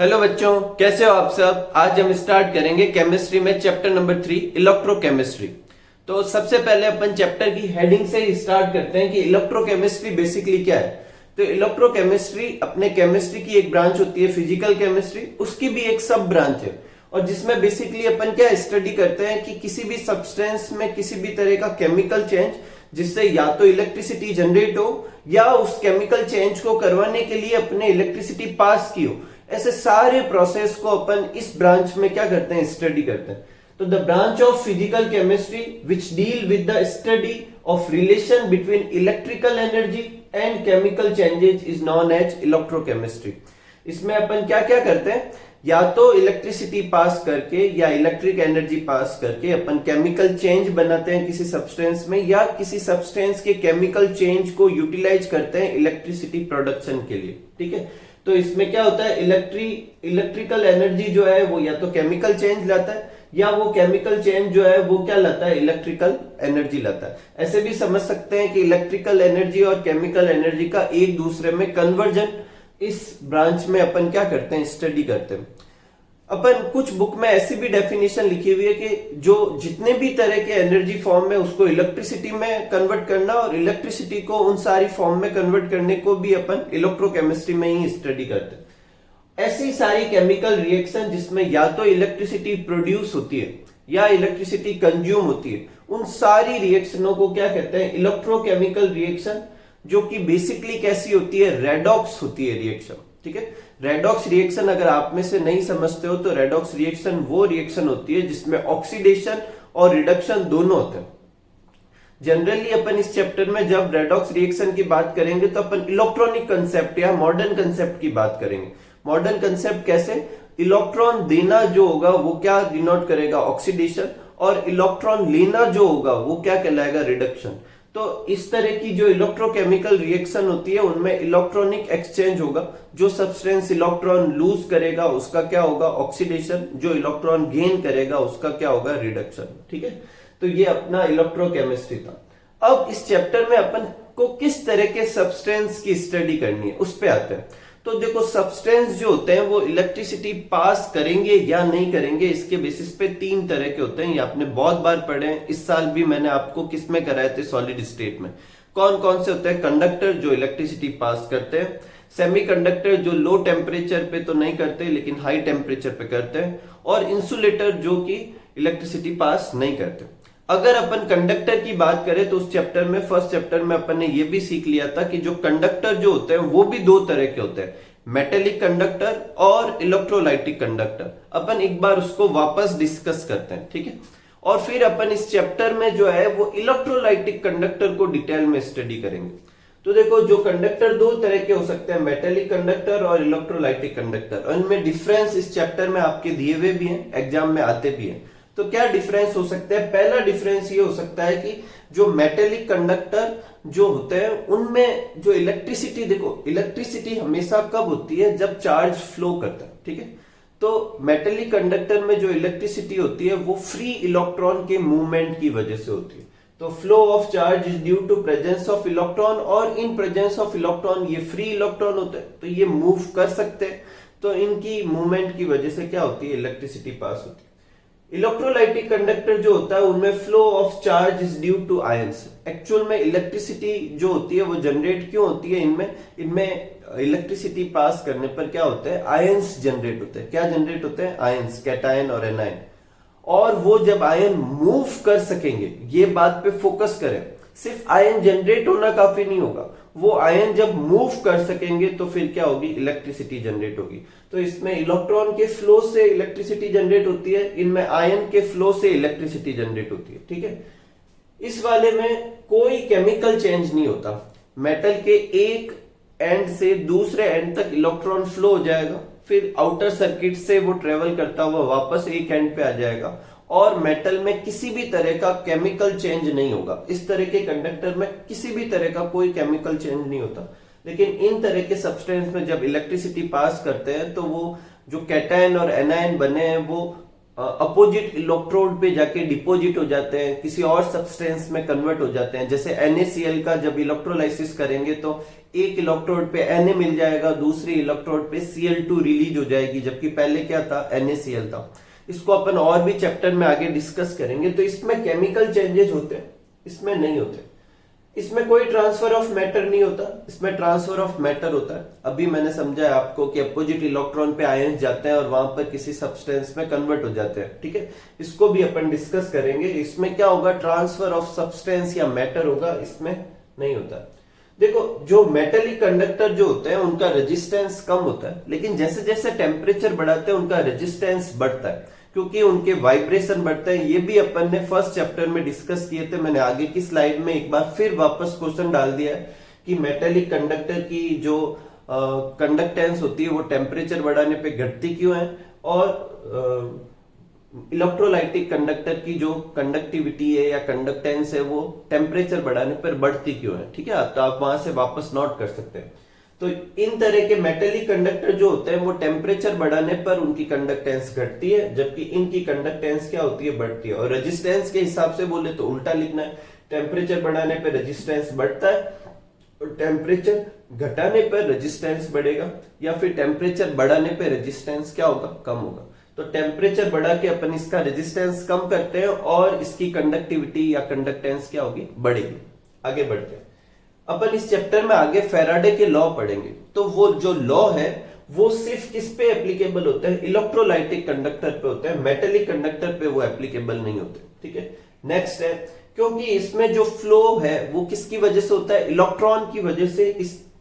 Hello बच्चों, कैसे हो आप सब। आज हम स्टार्ट करेंगे केमिस्ट्री में चैप्टर नंबर 3 इलेक्ट्रोकेमिस्ट्री। तो सबसे पहले अपन चैप्टर की हेडिंग से ही स्टार्ट करते हैं कि इलेक्ट्रोकेमिस्ट्री बेसिकली क्या है। तो इलेक्ट्रोकेमिस्ट्री अपने केमिस्ट्री की एक ब्रांच होती है, फिजिकल केमिस्ट्री उसकी भी एक सब ब्रांच है, और जिसमें बेसिकली अपन क्या स्टडी करते हैं कि किसी भी सब्सटेंस में किसी भी तरह का केमिकल चेंज जिससे या तो इलेक्ट्रिसिटी जनरेट हो या उस केमिकल चेंज को करवाने के लिए अपने इलेक्ट्रिसिटी पास की हो, ऐसे सारे प्रोसेस को अपन इस ब्रांच में क्या करते हैं, स्टडी करते हैं। तो the branch of physical chemistry which deal with the study of relation between electrical energy and chemical changes is known as electrochemistry. इसमें अपन क्या क्या करते हैं, या तो इलेक्ट्रिसिटी पास करके या इलेक्ट्रिक एनर्जी पास करके अपन केमिकल चेंज बनाते हैं किसी सब्सटेंस में, या किसी सब्सटेंस के केमिकल चेंज को यूटिलाइज करते हैं इलेक्ट्रिसिटी प्रोडक्शन के लिए। ठीक है, तो इसमें क्या होता है, इलेक्ट्रिकल एनर्जी जो है वो या तो केमिकल चेंज लाता है या वो केमिकल चेंज जो है वो क्या लाता है, इलेक्ट्रिकल एनर्जी लाता है। ऐसे भी समझ सकते हैं कि इलेक्ट्रिकल एनर्जी और केमिकल एनर्जी का एक दूसरे में कन्वर्जन इस ब्रांच में अपन क्या करते हैं, स्टडी करते हैं। अपन कुछ बुक में ऐसी भी डेफिनेशन लिखी हुई है कि जो जितने भी तरह के एनर्जी फॉर्म में उसको इलेक्ट्रिसिटी में कन्वर्ट करना और इलेक्ट्रिसिटी को उन सारी फॉर्म में कन्वर्ट करने को भी अपन इलेक्ट्रोकेमिस्ट्री में ही स्टडी करते हैं। ऐसी सारी केमिकल रिएक्शन जिसमें या तो इलेक्ट्रिसिटी प्रोड्यूस होती है या इलेक्ट्रिसिटी कंज्यूम होती है, उन सारी रिएक्शनों को क्या कहते हैं, इलेक्ट्रोकेमिकल रिएक्शन, जो कि बेसिकली कैसी होती है, रेडॉक्स होती है रिएक्शन। ठीक है, रेडॉक्स रिएक्शन अगर आप में से नहीं समझते हो तो रेडॉक्स रिएक्शन वो रिएक्शन होती है जिसमें ऑक्सीडेशन और रिडक्शन दोनों होते हैं। जनरली अपन इस चैप्टर में जब रेडॉक्स रिएक्शन की बात करेंगे तो अपन इलेक्ट्रॉनिक कंसेप्ट या मॉडर्न कंसेप्ट की बात करेंगे। मॉडर्न कंसेप्ट कैसे, इलेक्ट्रॉन देना जो होगा वो क्या डिनोट करेगा, ऑक्सीडेशन, और इलेक्ट्रॉन लेना जो होगा वो क्या कहलाएगा, रिडक्शन। तो इस तरह की जो इलेक्ट्रोकेमिकल रिएक्शन होती है उनमें इलेक्ट्रॉनिक एक्सचेंज होगा। जो सब्सटेंस इलेक्ट्रॉन लूज करेगा उसका क्या होगा, ऑक्सीडेशन, जो इलेक्ट्रॉन गेन करेगा उसका क्या होगा, रिडक्शन। ठीक है, तो ये अपना इलेक्ट्रोकेमिस्ट्री था। अब इस चैप्टर में अपन को किस तरह के सब्सटेंस की स्टडी करनी है उस पे आते हैं। तो देखो, सब्सटेंस जो होते हैं वो इलेक्ट्रिसिटी पास करेंगे या नहीं करेंगे, इसके बेसिस पे तीन तरह के होते हैं। ये आपने बहुत बार पढ़े हैं, इस साल भी मैंने आपको किसमें कराए थे, सॉलिड स्टेट में। कौन कौन से होते हैं, कंडक्टर जो इलेक्ट्रिसिटी पास करते हैं, सेमीकंडक्टर जो लो टेम्परेचर पे तो नहीं करते लेकिन हाई टेम्परेचर पे करते हैं, और इंसुलेटर जो कि इलेक्ट्रिसिटी पास नहीं करते। अगर अपन कंडक्टर की बात करें तो उस चैप्टर में, फर्स्ट चैप्टर में अपन ने ये भी सीख लिया था कि जो कंडक्टर जो होते हैं वो भी दो तरह के होते हैं, मेटेलिक कंडक्टर और इलेक्ट्रोलाइटिक कंडक्टर। अपन एक बार उसको वापस डिस्कस करते हैं। ठीक है, और फिर अपन इस चैप्टर में जो है वो इलेक्ट्रोलाइटिक कंडक्टर को डिटेल में स्टडी करेंगे। तो देखो, जो कंडक्टर दो तरह के हो सकते हैं, मेटेलिक कंडक्टर और इलेक्ट्रोलाइटिक कंडक्टर, और इनमें डिफरेंस इस चैप्टर में आपके दिए हुए भी हैं, एग्जाम में आते भी हैं। तो क्या डिफरेंस हो सकता है, पहला डिफरेंस ये हो सकता है कि जो मेटेलिक कंडक्टर जो होते हैं उनमें जो इलेक्ट्रिसिटी, देखो इलेक्ट्रिसिटी हमेशा कब होती है, जब चार्ज फ्लो करता है। ठीक है, तो मेटेलिक कंडक्टर में जो इलेक्ट्रिसिटी होती है वो फ्री इलेक्ट्रॉन के मूवमेंट की वजह से होती है। तो flow of charge is due to presence of electron, और इन प्रेजेंस ऑफ इलेक्ट्रॉन ये फ्री इलेक्ट्रॉन होते हैं तो ये मूव कर सकते हैं, तो इनकी मूवमेंट की वजह से क्या होती है, इलेक्ट्रिसिटी पास होती है। इलेक्ट्रोलाइटिक कंडक्टर जो होता है उनमें flow of charge is due to ions. Actual में इलेक्ट्रिसिटी जो होती है वो जनरेट क्यों होती है, इनमें इलेक्ट्रिसिटी पास करने पर क्या होता है, आयंस जनरेट होते हैं। क्या जनरेट होते हैं, आयंस, कैटायन और एनायन। और वो जब आयन मूव कर सकेंगे, ये बात पे फोकस करें, सिर्फ आयन जनरेट होना काफी नहीं होगा, वो आयन जब मूव कर सकेंगे तो फिर क्या होगी, इलेक्ट्रिसिटी जनरेट होगी। तो इसमें इलेक्ट्रॉन के फ्लो से इलेक्ट्रिसिटी जनरेट होती है, इनमें आयन के फ्लो से इलेक्ट्रिसिटी जनरेट होती है। ठीक है, इस वाले में कोई केमिकल चेंज नहीं होता। मेटल के एक एंड से दूसरे एंड तक इलेक्ट्रॉन फ्लो हो जाएगा, फिर आउटर सर्किट से वो ट्रेवल करता हुआ वापस एक एंड पे आ जाएगा, और मेटल में किसी भी तरह का केमिकल चेंज नहीं होगा। इस तरह के कंडक्टर में किसी भी तरह का कोई केमिकल चेंज नहीं होता। लेकिन इन तरह के सब्सटेंस में जब इलेक्ट्रिसिटी पास करते हैं तो वो जो कैटायन और एनायन बने हैं वो अपोजिट इलेक्ट्रोड पे जाके डिपोजिट हो जाते हैं, किसी और सब्सटेंस में कन्वर्ट हो जाते हैं। जैसे NaCl का जब इलेक्ट्रोलाइसिस करेंगे तो एक इलेक्ट्रोड पे Na मिल जाएगा, दूसरी इलेक्ट्रोड पे Cl2 रिलीज हो जाएगी, जबकि पहले क्या था, NaCl था। इसको अपन और भी चैप्टर में आगे डिस्कस करेंगे। तो इसमें केमिकल चेंजेस होते हैं, इसमें नहीं होते। इसमें कोई ट्रांसफर ऑफ मैटर नहीं होता, इसमें ट्रांसफर ऑफ मैटर होता है। अभी मैंने समझाया आपको कि अपोजिट इलेक्ट्रॉन पे आयंस जाते हैं और वहां पर किसी सब्सटेंस में कन्वर्ट हो जाते हैं, ठीक है। इसको भी अपन डिस्कस करेंगे। इसमें क्या होगा, ट्रांसफर ऑफ सब्सटेंस या मैटर होगा, इसमें नहीं होता। देखो, जो मेटेलिक कंडक्टर जो होते हैं उनका रेजिस्टेंस कम होता है, लेकिन जैसे जैसे टेम्परेचर बढ़ाते हैं उनका रेजिस्टेंस बढ़ता है, क्योंकि उनके वाइब्रेशन बढ़ते हैं। ये भी अपन ने फर्स्ट चैप्टर में डिस्कस किए थे। मैंने आगे की स्लाइड में एक बार फिर वापस क्वेश्चन डाल दिया है कि मेटेलिक कंडक्टर की जो कंडक्टेंस होती है वो टेम्परेचर बढ़ाने पे घटती क्यों है, और इलेक्ट्रोलाइटिक कंडक्टर की जो कंडक्टिविटी है या कंडक्टेंस है वो टेम्परेचर बढ़ाने पर बढ़ती क्यों है, ठीक है। तो आप वहां से वापस नोट कर सकते हैं। तो इन तरह के मेटेलिक कंडक्टर जो होते हैं वो टेम्परेचर बढ़ाने पर उनकी कंडक्टेंस घटती है, जबकि इनकी कंडक्टेंस क्या होती है, बढ़ती है। और रेजिस्टेंस के हिसाब से बोले तो उल्टा लिखना है, टेम्परेचर बढ़ाने पर रेजिस्टेंस बढ़ता है और टेम्परेचर घटाने पर रेजिस्टेंस बढ़ेगा, या फिर टेम्परेचर बढ़ाने पर रेजिस्टेंस क्या होगा, कम होगा। तो टेम्परेचर बढ़ा के अपन इसका रेजिस्टेंस कम करते हैं और इसकी कंडक्टिविटी या कंडक्टेंस क्या होगी, बढ़ेगी। आगे बढ़ते हैं अपन इस चैप्टर में आगे फैराडे के लॉ पढ़ेंगे। तो वो जो लॉ है वो सिर्फ किस पे एप्लीकेबल होते हैं, इलेक्ट्रोलाइटिक कंडक्टर पे होते हैं, मेटेलिक कंडक्टर पे वो एप्लीकेबल नहीं होते, ठीक है। नेक्स्ट है, क्योंकि इसमें जो फ्लो है वो किसकी वजह से होता है, इलेक्ट्रॉन की वजह से,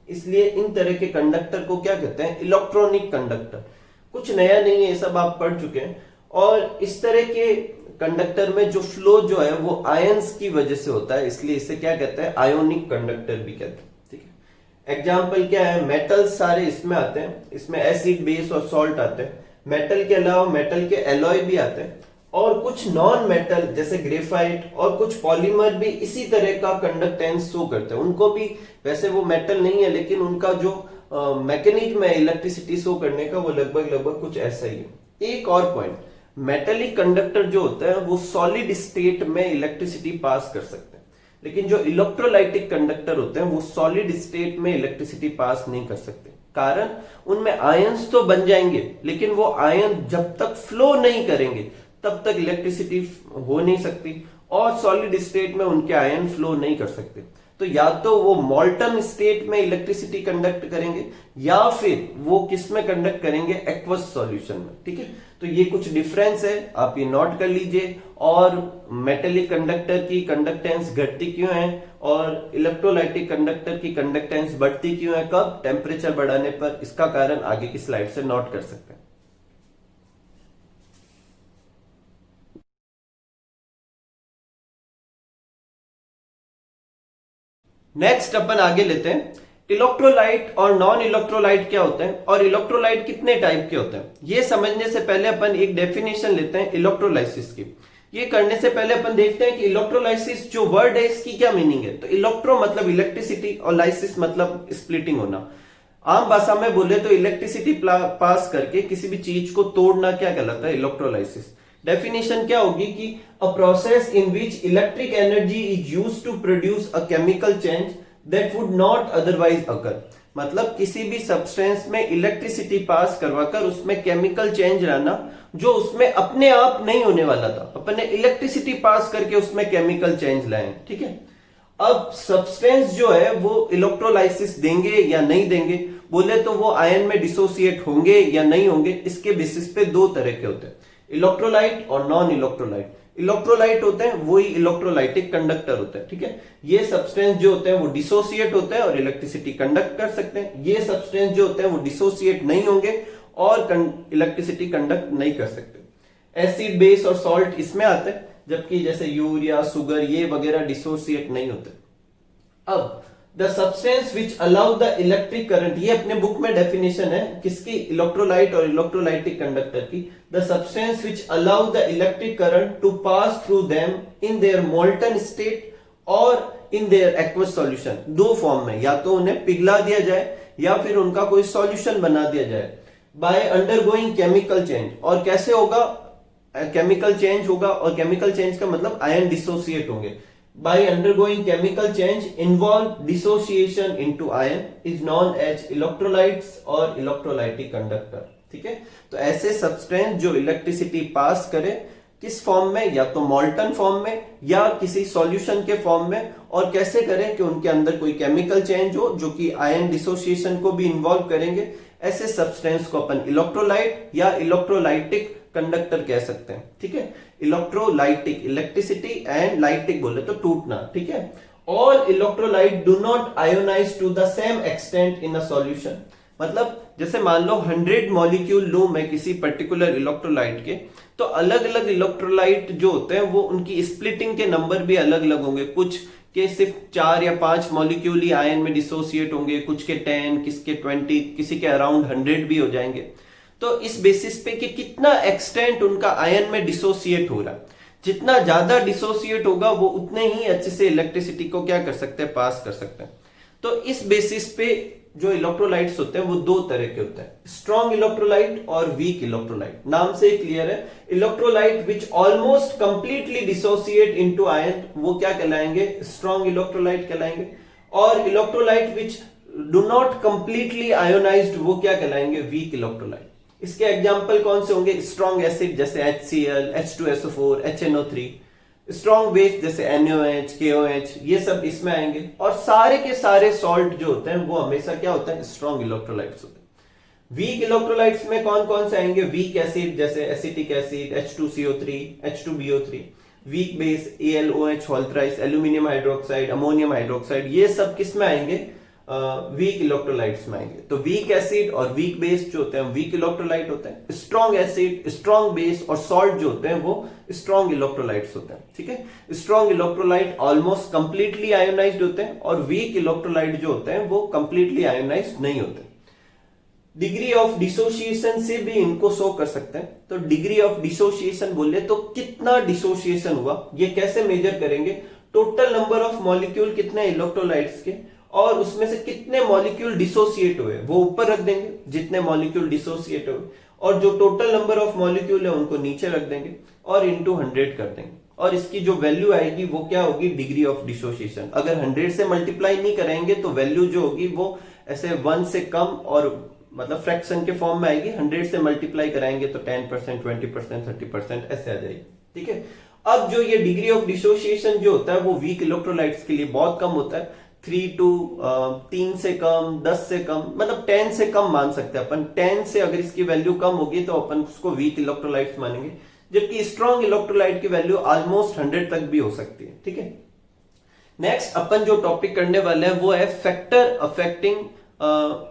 इसलिए इन तरह के कंडक्टर को क्या कहते हैं, इलेक्ट्रॉनिक कंडक्टर। कुछ नया नहीं है, ये सब आप पढ़ चुके हैं। और इस तरह के कंडक्टर में जो फ्लो जो है वो आयंस की वजह से होता है, इसलिए इसे क्या कहते हैं, आयोनिक कंडक्टर भी कहते हैं, ठीक है। एग्जाम्पल क्या है, मेटल सारे इसमें आते हैं, इसमें एसिड, बेस और सॉल्ट आते हैं। मेटल के अलावा मेटल के एलॉय भी आते हैं, और कुछ नॉन मेटल जैसे ग्रेफाइट और कुछ पॉलीमर भी इसी तरह का कंडक्टेंस शो करते हैं। उनको भी, वैसे वो मेटल नहीं है, लेकिन उनका जो मैकेनिज्म है इलेक्ट्रिसिटी शो करने का वो लगभग कुछ ऐसा ही है। एक और पॉइंट, मेटेलिक कंडक्टर जो होता है वो सॉलिड स्टेट में इलेक्ट्रिसिटी पास कर सकते हैं, लेकिन जो इलेक्ट्रोलाइटिक कंडक्टर होते हैं वो सॉलिड स्टेट में इलेक्ट्रिसिटी पास नहीं कर सकते। कारण, उनमें आयंस तो बन जाएंगे, लेकिन वो आयन जब तक फ्लो नहीं करेंगे तब तक इलेक्ट्रिसिटी हो नहीं सकती, और सॉलिड स्टेट में उनके आयन फ्लो नहीं कर सकते। तो या तो वो मॉल्टन स्टेट में इलेक्ट्रिसिटी कंडक्ट करेंगे, या फिर वो किस में कंडक्ट करेंगे, एक्वस सॉल्यूशन में, ठीक है। तो ये कुछ डिफरेंस है, आप ये नोट कर लीजिए। और मेटेलिक कंडक्टर की कंडक्टेंस घटती क्यों है और इलेक्ट्रोलाइटिक कंडक्टर की कंडक्टेंस बढ़ती क्यों है, कब, टेम्परेचर बढ़ाने पर, इसका कारण आगे की स्लाइड से नोट कर सकते हैं। नेक्स्ट अपन आगे लेते हैं, इलेक्ट्रोलाइट और नॉन इलेक्ट्रोलाइट क्या होते हैं, और इलेक्ट्रोलाइट कितने टाइप के होते हैं। ये समझने से पहले अपन एक डेफिनेशन लेते हैं इलेक्ट्रोलाइसिस की। ये करने से पहले अपन देखते हैं कि इलेक्ट्रोलाइसिस जो वर्ड है इसकी क्या मीनिंग है। तो इलेक्ट्रो मतलब इलेक्ट्रिसिटी और लाइसिस मतलब स्प्लिटिंग होना। आम भाषा में बोले तो इलेक्ट्रिसिटी पास करके किसी भी चीज को तोड़ना क्या कहलाता है, इलेक्ट्रोलाइसिस। डेफिनेशन क्या होगी कि a process in which electric energy is used to produce a chemical change that would not otherwise occur. मतलब किसी भी सब्सटेंस में इलेक्ट्रिसिटी पास करवाकर उसमें केमिकल चेंज लाना जो उसमें अपने आप नहीं होने वाला था, अपन ने इलेक्ट्रिसिटी पास करके उसमें केमिकल चेंज लाए, ठीक है। अब सब्सटेंस जो है वो इलेक्ट्रोलाइसिस देंगे या नहीं देंगे, बोले तो वो आयन में डिसोसिएट होंगे या नहीं होंगे, इसके बेसिस पे दो तरह के होते हैं, इलेक्ट्रोलाइट और नॉन इलेक्ट्रोलाइट। इलेक्ट्रोलाइट होते हैं वही इलेक्ट्रोलाइटिक कंडक्टर होते हैं, ठीक है। ये सब्सटेंस जो होते हैं वो डिसोसिएट होते हैं और इलेक्ट्रिसिटी कंडक्ट कर सकते हैं। ये सब्सटेंस जो होते हैं वो डिसोसिएट नहीं होंगे और इलेक्ट्रिसिटी कंडक्ट नहीं कर सकते। एसिड, बेस और सॉल्ट इसमें आते हैं, जबकि जैसे यूरिया, शुगर ये वगैरह डिसोसिएट नहीं होते। अब the substance which allow the electric current, ये अपने बुक में डेफिनेशन है किसकी, इलेक्ट्रोलाइट और इलेक्ट्रोलाइटिक कंडक्टर की। The substance which allow the electric current to pass through them in their molten state और इन देयर एक्वस सॉल्यूशन। दो form में, या तो उन्हें पिघला दिया जाए या फिर उनका कोई सॉल्यूशन बना दिया जाए बाय अंडरगोइंग केमिकल चेंज। और कैसे होगा, केमिकल चेंज होगा, और केमिकल चेंज का मतलब आयन डिसोसिएट होंगे। By undergoing chemical change involve dissociation into ion is known as electrolytes और इलेक्ट्रोलाइटिक कंडक्टर। ठीक है, तो ऐसे सब्सटेंस जो इलेक्ट्रिसिटी पास करे, किस फॉर्म में, या तो मॉल्टन फॉर्म में या किसी सॉल्यूशन के फॉर्म में, और कैसे करें कि उनके अंदर कोई केमिकल चेंज हो जो कि आयन डिसोसिएशन को भी इन्वॉल्व करेंगे। ऐसे सब्सटेंस को अपन इलेक्ट्रोलाइट या इलेक्ट्रोलाइटिक कंडक्टर कह सकते हैं। ठीक है, इलेक्ट्रोलाइटिक, इलेक्ट्रिसिटी एंड लाइटिक बोले तो टूटना। ठीक है, all electrolyte do not ionise to the same extent in a solution. मतलब जैसे मान लो 100 मॉलिक्यूल लूं मैं किसी पर्टिकुलर इलेक्ट्रोलाइट के, तो अलग अलग इलेक्ट्रोलाइट जो होते हैं वो उनकी स्प्लिटिंग के नंबर भी अलग अलग होंगे। कुछ के सिर्फ 4 या 5 मॉलिक्यूल ही आयन में डिसोसिएट होंगे, कुछ के 10, किसके 20, किसी के अराउंड 100 भी हो जाएंगे। तो इस बेसिस पे कि कितना एक्सटेंट उनका आयन में डिसोसिएट हो रहा है, जितना ज्यादा डिसोसिएट होगा वो उतने ही अच्छे से इलेक्ट्रिसिटी को क्या कर सकते हैं, पास कर सकते हैं। तो इस बेसिस पे जो इलेक्ट्रोलाइट्स होते हैं वो दो तरह के होते हैं, स्ट्रॉन्ग इलेक्ट्रोलाइट और वीक इलेक्ट्रोलाइट। नाम से क्लियर है, इलेक्ट्रोलाइट विच almost completely dissociate into ion वो क्या कहलाएंगे, स्ट्रॉन्ग इलेक्ट्रोलाइट कहलाएंगे। और electrolyte which do not completely ionised वो क्या कहलाएंगे, वीक इलेक्ट्रोलाइट। इसके एग्जाम्पल कौन से होंगे, स्ट्रॉन्ग एसिड जैसे HCl, H2SO4, HNO3, strong base जैसे NaOH, KOH, ये सब इसमें आएंगे। और सारे के सारे सॉल्ट जो होते हैं वो हमेशा क्या होते हैं, स्ट्रॉन्ग इलेक्ट्रोलाइट्स होते हैं। वीक इलेक्ट्रोलाइट्स में कौन कौन से आएंगे, वीक एसिड जैसे acetic acid, H2CO3, H2BO3, weak base AlOH whole thrice, aluminium hydroxide, ammonium hydroxide, ये सब किस में आएंगे, वीक इलेक्ट्रोलाइट्स में आएंगे। तो वीक एसिड और वीक बेस जो होते हैं वीक इलेक्ट्रोलाइट होते हैं। स्ट्रॉन्ग एसिड, स्ट्रॉन्ग बेस और सॉल्ट जो होते हैं वो स्ट्रॉन्ग इलेक्ट्रोलाइट्स होते हैं। ठीक है, strong electrolyte almost completely ionised होते हैं और वीक इलेक्ट्रोलाइट जो होते हैं वो कंप्लीटली आयोनाइज्ड नहीं होते। डिग्री ऑफ डिसोसिएशन से भी इनको शो कर सकते हैं। तो डिग्री ऑफ डिसोसिएशन बोले तो कितना डिसोसिएशन हुआ, ये कैसे मेजर करेंगे, टोटल नंबर ऑफ मॉलिक्यूल कितने इलेक्ट्रोलाइट्स के और उसमें से कितने मॉलिक्यूल डिसोसिएट हुए वो ऊपर रख देंगे, जितने मॉलिक्यूल डिसोसिएट हुए, और जो टोटल नंबर ऑफ मॉलिक्यूल है उनको नीचे रख देंगे और इंटू 100 कर देंगे। और इसकी जो वैल्यू आएगी वो क्या होगी, डिग्री ऑफ डिसोसिएशन। अगर 100 से मल्टीप्लाई नहीं कराएंगे तो वैल्यू जो होगी वो ऐसे 1 से कम और मतलब फ्रैक्शन के फॉर्म में आएगी। 100 से मल्टीप्लाई कराएंगे तो 10%, 20%, 30% ऐसे आ जाएगी। ठीक है, अब जो ये डिग्री ऑफ डिसोसिएशन जो होता है वो वीक इलेक्ट्रोलाइट्स के लिए बहुत कम होता है। 3 से कम, 10 से कम, मतलब 10 से कम मान सकते हैं अपन। 10 से अगर इसकी वैल्यू कम होगी तो अपन उसको वीक इलेक्ट्रोलाइट्स मानेंगे, जबकि स्ट्रॉन्ग इलेक्ट्रोलाइट की वैल्यू ऑलमोस्ट 100 तक भी हो सकती है। ठीक है, नेक्स्ट अपन जो टॉपिक करने वाले हैं वो है फैक्टर अफेक्टिंग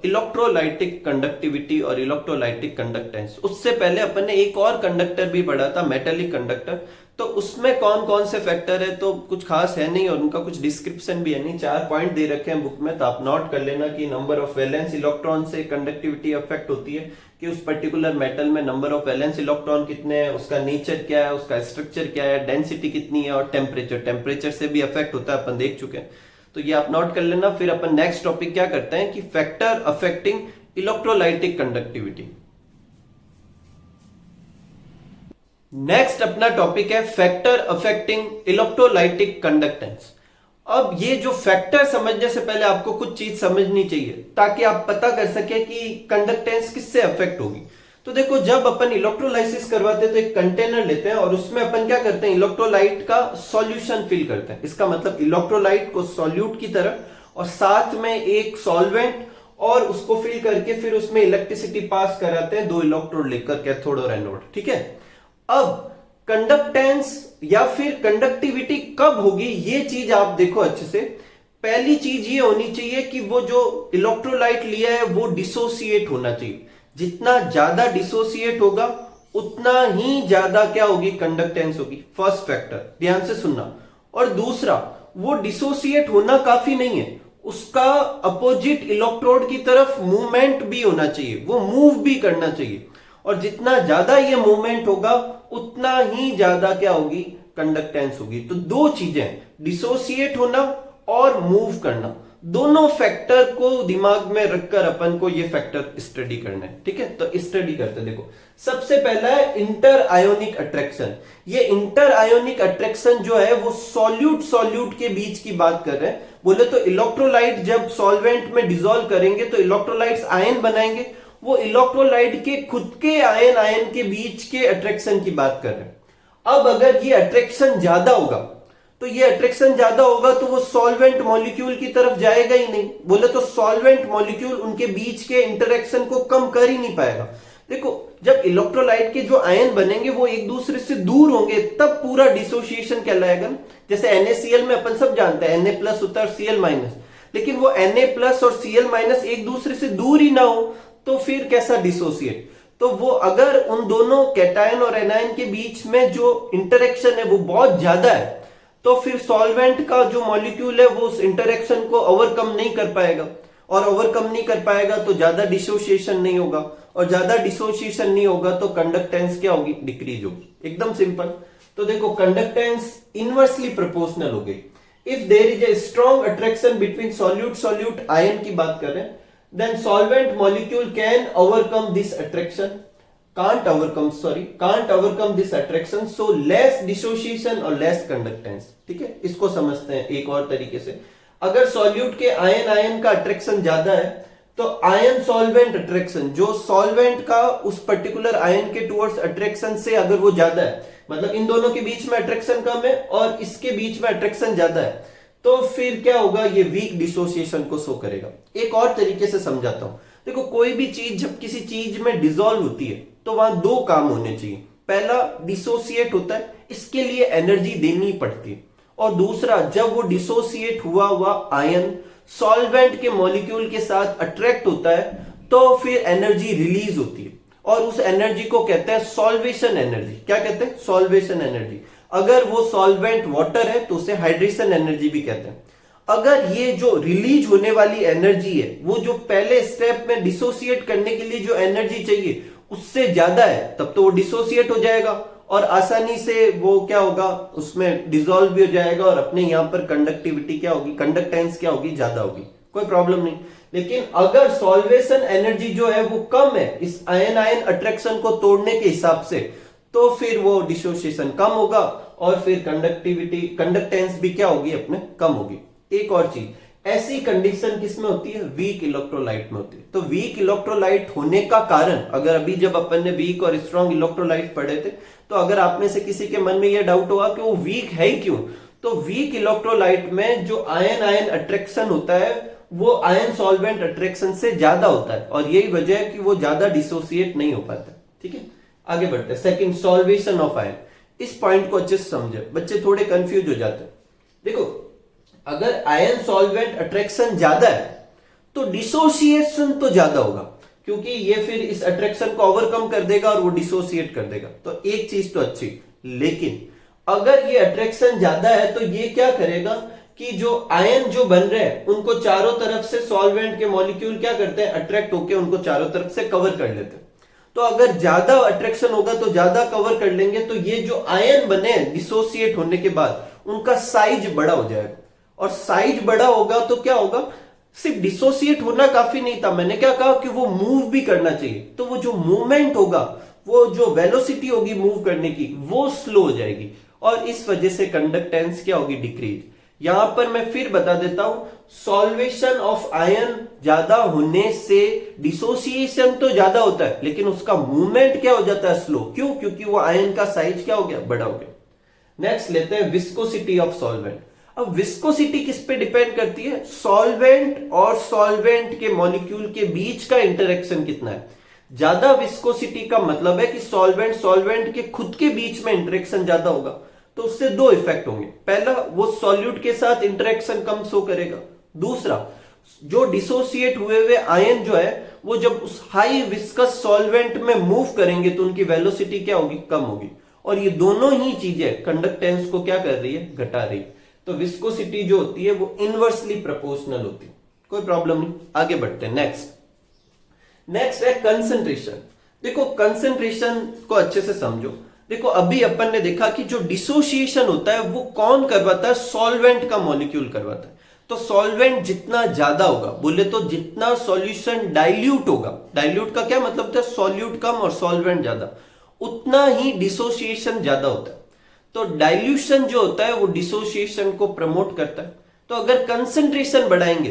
इलेक्ट्रोलाइटिक कंडक्टिविटी और इलेक्ट्रोलाइटिक कंडक्टेंस। उससे पहले अपन ने एक और कंडक्टर भी पढ़ा था, मेटेलिक कंडक्टर। तो उसमें कौन कौन से फैक्टर है तो कुछ खास है नहीं और उनका कुछ डिस्क्रिप्शन भी है नहीं। 4 पॉइंट दे रखे हैं बुक में, तो आप नोट कर लेना कि नंबर ऑफ वैलेंस इलेक्ट्रॉन से कंडक्टिविटी अफेक्ट होती है, कि उस पर्टिकुलर मेटल में नंबर ऑफ वैलेंस इलेक्ट्रॉन कितने हैं, उसका नेचर क्या है, उसका स्ट्रक्चर क्या है, डेंसिटी कितनी है, और टेम्परेचर से भी अफेक्ट होता है, अपन देख चुके हैं। तो ये आप नोट कर लेना। फिर अपन नेक्स्ट टॉपिक क्या करते हैं कि factor affecting electrolytic conductivity. Next अपना टॉपिक है फैक्टर अफेक्टिंग इलेक्ट्रोलाइटिक कंडक्टेंस। अब ये जो फैक्टर समझने से पहले आपको कुछ चीज समझनी चाहिए ताकि आप पता कर सके कि कंडक्टेंस किससे अफेक्ट होगी। तो देखो, जब अपन इलेक्ट्रोलाइसिस करवाते हैं तो एक कंटेनर लेते हैं और उसमें अपन क्या करते हैं, इलेक्ट्रोलाइट का सॉल्यूशन फिल करते हैं। इसका मतलब इलेक्ट्रोलाइट को सॉल्यूट की तरह और साथ में एक सॉल्वेंट, और उसको फिल करके फिर उसमें इलेक्ट्रिसिटी पास कराते हैं 2 इलेक्ट्रोड लेकर, कैथोड और एनोड। ठीक है, अब कंडक्टेंस या फिर कंडक्टिविटी कब होगी ये चीज आप देखो अच्छे से। पहली चीज ये होनी चाहिए कि वो जो इलेक्ट्रोलाइट लिया है वो डिसोसिएट होना चाहिए। जितना ज्यादा डिसोसिएट होगा उतना ही ज्यादा क्या होगी, कंडक्टेंस होगी। फर्स्ट फैक्टर, ध्यान से सुनना। और दूसरा, वो डिसोसिएट होना काफी नहीं है, उसका अपोजिट इलेक्ट्रोड की तरफ मूवमेंट भी होना चाहिए, वो मूव भी करना चाहिए। और जितना ज्यादा ये मूवमेंट होगा उतना ही ज्यादा क्या होगी, कंडक्टेंस होगी। तो 2 चीजें, डिसोसिएट होना और मूव करना, दोनों फैक्टर को दिमाग में रखकर अपन को ये फैक्टर स्टडी करना है, ठीक है। तो स्टडी करते देखो, सबसे पहला है इंटर आयोनिक अट्रैक्शन। ये इंटर आयोनिक अट्रैक्शन जो है वो सॉल्यूट के बीच की बात कर रहे हैं। बोले तो इलेक्ट्रोलाइट जब सॉल्वेंट में डिसॉल्व करेंगे तो इलेक्ट्रोलाइट्स आयन बनाएंगे, वो इलेक्ट्रोलाइट के खुद के आयन के बीच के अट्रैक्शन की बात कर रहे हैं। अब अगर ये अट्रैक्शन ज्यादा होगा तो ये अट्रैक्शन ज्यादा होगा तो वो सॉल्वेंट मॉलिक्यूल की तरफ जाएगा ही नहीं। बोले तो सॉल्वेंट मॉलिक्यूल उनके बीच के इंटरेक्शन को कम कर ही नहीं पाएगा। देखो, जब इलेक्ट्रोलाइट के जो आयन बनेंगे वो एक दूसरे से दूर होंगे तब पूरा डिसोसिएशन कहलाएगा ना। जैसे NaCl में अपन सब जानते हैं Na+ होता है Cl-, लेकिन वो Na+ और Cl- एक दूसरे से दूर ही ना हो तो फिर कैसा डिसोसिएट। तो वो अगर उन दोनों कैटायन और एनायन के बीच में जो इंटरेक्शन है वो बहुत ज्यादा है तो फिर सॉल्वेंट का जो मॉलिक्यूल है वो उस इंटरेक्शन को ओवरकम नहीं कर पाएगा, और ओवरकम नहीं कर पाएगा तो ज्यादा डिसोसिएशन नहीं होगा, और ज्यादा डिसोसिएशन नहीं होगा तो कंडक्टेंस क्या होगी, डिक्रीज होगी। एकदम सिंपल। तो देखो, कंडक्टेंस इनवर्सली प्रोपोर्शनल हो गई। If there is a strong attraction between solute ion की बात करें, then solvent molecule can overcome this attraction, can't overcome this attraction, so less dissociation और less conductance। ठीक है, इसको समझते हैं एक और तरीके से। अगर सॉल्यूट के आयन का अट्रैक्शन ज्यादा है तो आयन सॉल्वेंट अट्रैक्शन, जो सॉल्वेंट का उस पर्टिकुलर आयन के टुवर्ड्स अट्रैक्शन से अगर वो ज्यादा है, मतलब इन दोनों के बीच में अट्रैक्शन कम है और इसके बीच में अट्रैक्शन ज्यादा है, तो फिर क्या होगा, ये वीक डिसोसिएशन को शो करेगा। एक और तरीके से समझाता हूं। देखो, कोई भी चीज जब किसी चीज में डिसॉल्व होती है तो वहां दो काम होने चाहिए। पहला, डिसोसिएट होता है, इसके लिए एनर्जी देनी पड़ती है, और दूसरा, जब वो डिसोसिएट हुआ आयन सॉल्वेंट के मॉलिक्यूल के साथ अट्रैक्ट होता है तो फिर एनर्जी रिलीज होती है, और उस एनर्जी को कहते हैं सॉल्वेशन एनर्जी। क्या कहते हैं, सॉल्वेशन एनर्जी। अगर वो सॉल्वेंट वाटर है तो उसे हाइड्रेशन एनर्जी भी कहते हैं। अगर ये जो रिलीज होने वाली एनर्जी है वो जो पहले स्टेप में डिसोसिएट करने के लिए जो एनर्जी चाहिए उससे ज्यादा है तब तो वो डिसोसिएट हो जाएगा और आसानी से वो क्या होगा, उसमें डिसॉल्व भी हो जाएगा, और अपने यहां पर कंडक्टिविटी क्या होगी, कंडक्टेंस क्या होगी, ज्यादा होगी, कोई प्रॉब्लम नहीं। लेकिन अगर सॉल्वेशन एनर्जी जो है वो कम है इस आयन अट्रैक्शन को तोड़ने के हिसाब से, तो फिर वो डिसोसिएशन कम होगा और फिर कंडक्टेंस भी क्या होगी, अपने कम होगी। एक और चीज, ऐसी कंडीशन किसमें होती है, वीक इलेक्ट्रोलाइट में होती है। तो वीक इलेक्ट्रोलाइट होने का कारण, अगर अभी जब अपन ने वीक और स्ट्रॉन्ग इलेक्ट्रोलाइट पढ़े थे, तो अगर आप में से किसी के मन में यह डाउट होगा कि वो वीक है ही क्यों, तो वीक इलेक्ट्रोलाइट में जो आयन अट्रैक्शन होता है वो आयन सॉल्वेंट अट्रैक्शन से ज्यादा होता है, और यही वजह है कि वो ज्यादा डिसोसिएट नहीं हो पाता। ठीक है, आगे बढ़ते हैं। Second, solvation of ion. इस पॉइंट को अच्छे से समझे, बच्चे थोड़े कंफ्यूज हो जाते हैं। देखो, अगर आयन सॉल्वेंट अट्रैक्शन ज्यादा है तो डिसोसिएशन तो ज्यादा होगा, क्योंकि ये फिर इस अट्रैक्शन को ओवरकम कर देगा और वो डिसोसिएट कर देगा। तो एक चीज तो अच्छी, लेकिन अगर ये अट्रैक्शन ज्यादा है तो ये क्या करेगा कि जो आयन जो बन रहे हैं उनको चारों तरफ से सॉल्वेंट के मॉलिक्यूल क्या करते हैं, अट्रैक्ट होकर उनको चारों तरफ से कवर कर लेते हैं। तो अगर ज्यादा अट्रैक्शन होगा तो ज्यादा कवर कर लेंगे, तो ये जो आयन बने डिसोसिएट होने के बाद उनका साइज बड़ा हो जाएगा, और साइज बड़ा होगा तो क्या होगा, सिर्फ डिसोसिएट होना काफी नहीं था, मैंने क्या कहा कि वो मूव भी करना चाहिए। तो वो जो मूवमेंट होगा, वो जो वेलोसिटी होगी मूव करने की, वो स्लो हो जाएगी, और इस वजह से कंडक्टेंस क्या होगी, डिक्रीज। यहां पर मैं फिर बता देता हूं, सॉल्वेशन ऑफ आयन ज्यादा होने से डिसोसिएशन तो ज्यादा होता है, लेकिन उसका मूवमेंट क्या हो जाता है, स्लो। क्यों, क्योंकि वो आयन का साइज क्या हो गया, बड़ा हो गया। नेक्स्ट लेते हैं विस्कोसिटी ऑफ सॉल्वेंट। अब विस्कोसिटी किस पे डिपेंड करती है, सॉल्वेंट और सॉल्वेंट के मॉलिक्यूल के बीच का इंटरेक्शन कितना है। ज्यादा विस्कोसिटी का मतलब है कि सॉल्वेंट के खुद के बीच में इंटरेक्शन ज्यादा होगा, तो उससे दो इफेक्ट होंगे। पहला, वो सॉल्यूट के साथ इंटरेक्शन कम शो करेगा। दूसरा, जो डिसोसिएट हुए आयन जो है वो जब उस हाई विस्कस सॉल्वेंट में मूव करेंगे तो उनकी वेलोसिटी क्या होगी, कम होगी, और ये दोनों ही चीजें कंडक्टेंस को क्या कर रही है, घटा रही है। तो विस्कोसिटी जो होती है वो इनवर्सली प्रोपोर्शनल होती है, कोई प्रॉब्लम नहीं। आगे बढ़ते हैं। नेक्स्ट है कंसंट्रेशन। देखो, कंसंट्रेशन को अच्छे से समझो। देखो, अभी अपन ने देखा कि जो डिसोसिएशन होता है वो कौन करवाता है, सॉल्वेंट का मॉलिक्यूल करवाता है। तो सॉल्वेंट जितना ज्यादा होगा, बोले तो जितना सॉल्यूशन डाइल्यूट होगा, डाइल्यूट का क्या मतलब होता है, सॉल्यूट कम और सॉल्वेंट ज्यादा, उतना ही डिसोसिएशन ज्यादा होता है। तो डाइल्यूशन जो होता है वो डिसोसिएशन को प्रमोट करता है। तो अगर कंसंट्रेशन बढ़ाएंगे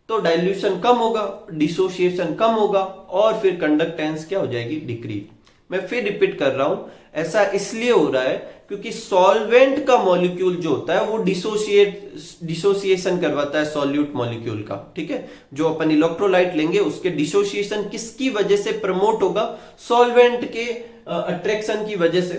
तो डाइल्यूशन कम होगा, डिसोसिएशन कम होगा और फिर कंडक्टेंस क्या हो जाएगी, डिक्रीज। मैं फिर रिपीट कर रहा हूं, ऐसा इसलिए हो रहा है क्योंकि सॉल्वेंट का मॉलिक्यूल जो होता है वो डिसोसिएशन करवाता है सॉल्यूट मॉलिक्यूल का, ठीक है। जो अपन इलेक्ट्रोलाइट लेंगे उसके डिसोसिएशन किसकी वजह से प्रमोट होगा, सॉल्वेंट के अट्रैक्शन की वजह से।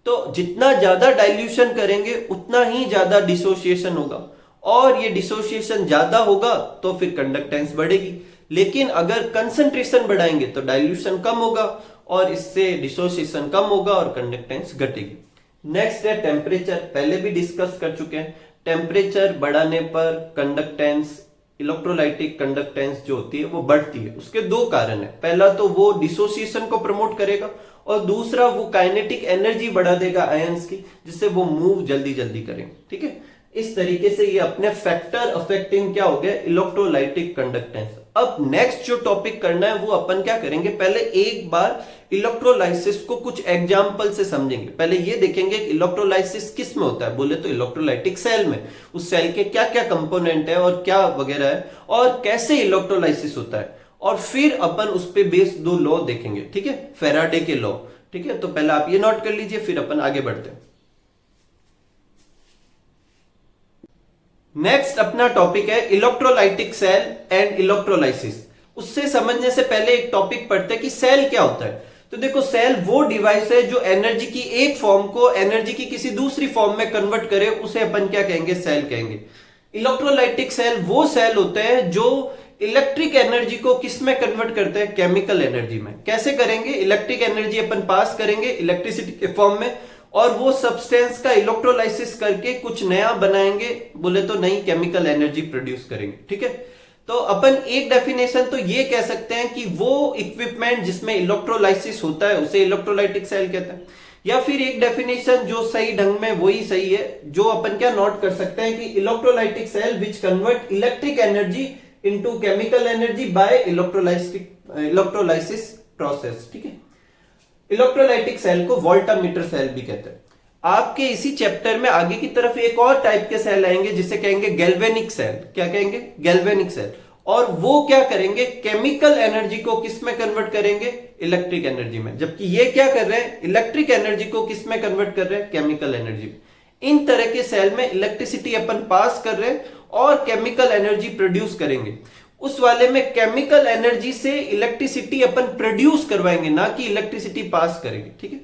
तो जितना ज्यादा डाइल्यूशन करेंगे उतना ही ज्यादा डिसोसिएशन होगा और ये डिसोसिएशन ज्यादा होगा तो फिर कंडक्टेंस बढ़ेगी। लेकिन अगर कंसंट्रेशन बढ़ाएंगे तो डाइल्यूशन कम होगा और इससे डिसोसिएशन कम होगा और कंडक्टेंस घटेगी। नेक्स्ट है टेम्परेचर, पहले भी डिस्कस कर चुके हैं। टेम्परेचर बढ़ाने पर कंडक्टेंस, इलेक्ट्रोलाइटिक कंडक्टेंस जो होती है वो बढ़ती है। उसके दो कारण है, पहला तो वो डिसोसिएशन को प्रमोट करेगा और दूसरा वो काइनेटिक एनर्जी बढ़ा देगा आयंस की, जिससे वो मूव जल्दी जल्दी करें, ठीक है। इस तरीके से ये अपने फैक्टर अफेक्टिंग क्या हो गया, इलेक्ट्रोलाइटिक कंडक्टेंस। अब नेक्स्ट जो टॉपिक करना है वो अपन क्या करेंगे, पहले एक बार इलेक्ट्रोलाइसिस को कुछ एग्जांपल से समझेंगे। पहले ये देखेंगे कि इलेक्ट्रोलाइसिस किस में होता है, बोले तो इलेक्ट्रोलाइटिक सेल में, उस सेल के क्या क्या कंपोनेंट है और क्या वगैरह है और कैसे इलेक्ट्रोलाइसिस होता है, और फिर अपन उस पे बेस्ड दो लॉ देखेंगे, ठीक है, फेराडे के लॉ, ठीक है। तो पहले आप ये नोट कर लीजिए, फिर अपन आगे बढ़ते हैं। नेक्स्ट अपना टॉपिक है इलेक्ट्रोलाइटिक सेल एंड इलेक्ट्रोलाइसिस। उससे समझने से पहले एक टॉपिक पढ़ते हैं कि सेल क्या होता है। तो देखो, सेल वो डिवाइस है जो एनर्जी की एक फॉर्म को एनर्जी की किसी दूसरी फॉर्म में कन्वर्ट करे, उसे अपन क्या कहेंगे, सेल कहेंगे। इलेक्ट्रोलाइटिक सेल वो सेल होते हैं जो इलेक्ट्रिक एनर्जी को किस में कन्वर्ट करते हैं, केमिकल एनर्जी में। कैसे करेंगे, इलेक्ट्रिक एनर्जी अपन पास करेंगे इलेक्ट्रिसिटी के फॉर्म में और वो सब्सटेंस का इलेक्ट्रोलाइसिस करके कुछ नया बनाएंगे, बोले तो नई केमिकल एनर्जी प्रोड्यूस करेंगे, ठीक है। तो अपन एक डेफिनेशन तो ये कह सकते हैं कि वो इक्विपमेंट जिसमें इलेक्ट्रोलाइसिस होता है उसे इलेक्ट्रोलाइटिक सेल कहते हैं। या फिर एक डेफिनेशन जो सही ढंग में वही सही है, जो अपन क्या नोट कर सकते हैं कि electrolytic cell which convert electric energy into chemical energy by electrolysis process, ठीक है। इलेक्ट्रोलाइटिक सेल को वोल्टामीटर सेल भी कहते हैं। आपके इसी चैप्टर में आगे की तरफ एक और टाइप के सेल आएंगे जिसे कहेंगे गैल्वेनिक सेल। क्या कहेंगे, गैल्वेनिक सेल। और वो क्या करेंगे, केमिकल एनर्जी को किस में कन्वर्ट करेंगे, इलेक्ट्रिक एनर्जी में। जबकि ये क्या कर रहे हैं, इलेक्ट्रिक एनर्जी को किस में कन्वर्ट कर रहे हैं, केमिकल एनर्जी में। इन तरह के सेल में इलेक्ट्रिसिटी अपन पास कर रहे हैं और केमिकल एनर्जी प्रोड्यूस करेंगे। उस वाले में केमिकल एनर्जी से इलेक्ट्रिसिटी अपन प्रोड्यूस करवाएंगे, ना कि इलेक्ट्रिसिटी पास करेंगे, ठीक है।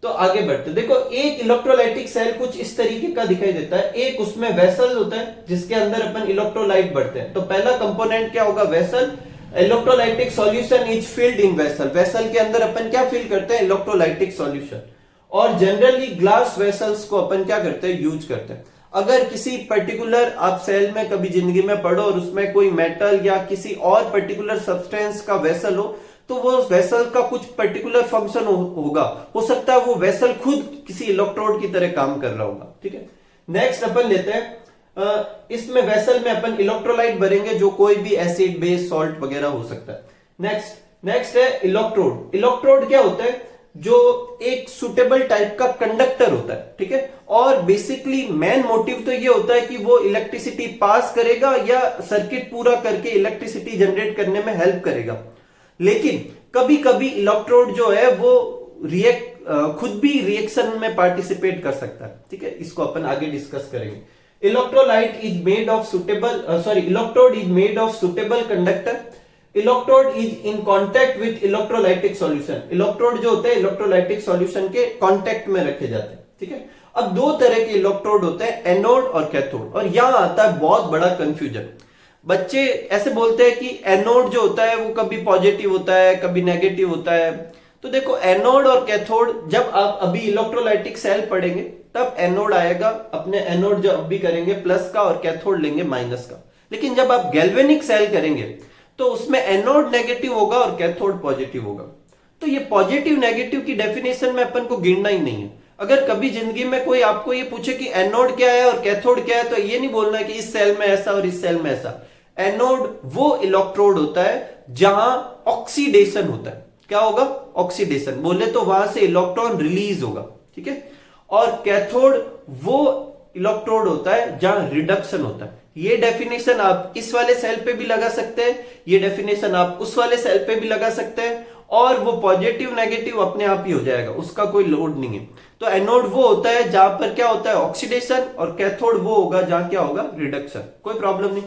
तो आगे बढ़ते, देखो एक इलेक्ट्रोलाइटिक सेल कुछ इस तरीके का दिखाई देता है। एक उसमें वेसल होता है जिसके अंदर अपन इलेक्ट्रोलाइट भरते हैं। तो पहला कंपोनेंट क्या होगा, vessel. Electrolytic solution is filled in vessel. Vessel के अंदर अपन क्या फिल करते हैं, इलेक्ट्रोलाइटिक सॉल्यूशन। और जनरली ग्लास वेसल्स को अपन क्या करते हैं, यूज करते हैं। अगर किसी पर्टिकुलर आप सेल में कभी जिंदगी में पढ़ो और उसमें कोई मेटल या किसी और पर्टिकुलर सब्सटेंस का वेसल हो, तो वो वेसल का कुछ पर्टिकुलर फंक्शन होगा। हो सकता है वो वेसल खुद किसी इलेक्ट्रोड की तरह काम कर रहा होगा, ठीक है। नेक्स्ट अपन लेते हैं, इसमें वेसल में अपन इलेक्ट्रोलाइट भरेंगे, जो कोई भी एसिड, बेस, सॉल्ट वगैरह हो सकता है। नेक्स्ट है इलेक्ट्रोड। इलेक्ट्रोड क्या होता है, जो एक सुटेबल टाइप का कंडक्टर होता है, ठीक है। और बेसिकली मेन मोटिव तो ये होता है कि वो इलेक्ट्रिसिटी पास करेगा या सर्किट पूरा करके इलेक्ट्रिसिटी जनरेट करने में हेल्प करेगा। लेकिन कभी कभी इलेक्ट्रोड जो है वो खुद भी रिएक्शन में पार्टिसिपेट कर सकता है, ठीक है। इसको अपन आगे डिस्कस करेंगे। Electrolyte is made of electrode is made of suitable conductor. Electrode is in contact with electrolytic solution. Electrode जो होते हैं इलेक्ट्रोलाइटिक सॉल्यूशन के कॉन्टेक्ट में रखे जाते हैं, ठीक है। अब दो तरह के इलेक्ट्रोड होते हैं, एनोड और कैथोड। और यहां आता है बहुत बड़ा कंफ्यूजन। बच्चे ऐसे बोलते हैं कि एनोड जो होता है वो कभी पॉजिटिव होता है, कभी नेगेटिव होता है। तो देखो, एनोड और कैथोड, जब आप अभी इलेक्ट्रोलाइटिक सेल पढ़ेंगे तब एनोड आएगा, अपने एनोड जब भी करेंगे प्लस का और कैथोड लेंगे माइनस का। लेकिन जब आप गैल्वेनिक सेल करेंगे तो उसमें एनोड नेगेटिव होगा और कैथोड पॉजिटिव होगा। तो ये पॉजिटिव नेगेटिव की डेफिनेशन में अपन को गिनना ही नहीं है। अगर कभी जिंदगी में कोई आपको ये पूछे कि एनोड क्या है और कैथोड क्या है, तो ये नहीं बोलना है कि इस सेल में ऐसा और इस सेल में ऐसा। एनोड वो इलेक्ट्रोड होता है जहां ऑक्सीडेशन होता है। क्या होगा? ऑक्सीडेशन। बोले तो वहां से इलेक्ट्रॉन रिलीज होगा, ठीक है। और कैथोड वो इलेक्ट्रोड होता है जहां रिडक्शन होता है। ये डेफिनेशन आप इस वाले सेल पे भी लगा सकते हैं, ये डेफिनेशन आप उस वाले सेल पे भी लगा सकते हैं, और वो पॉजिटिव नेगेटिव अपने आप ही हो जाएगा, उसका कोई लोड नहीं है। तो एनोड वो होता है जहां पर क्या होता है? ऑक्सीडेशन, और कैथोड वो होगा जहां क्या होगा? रिडक्शन। कोई प्रॉब्लम नहीं।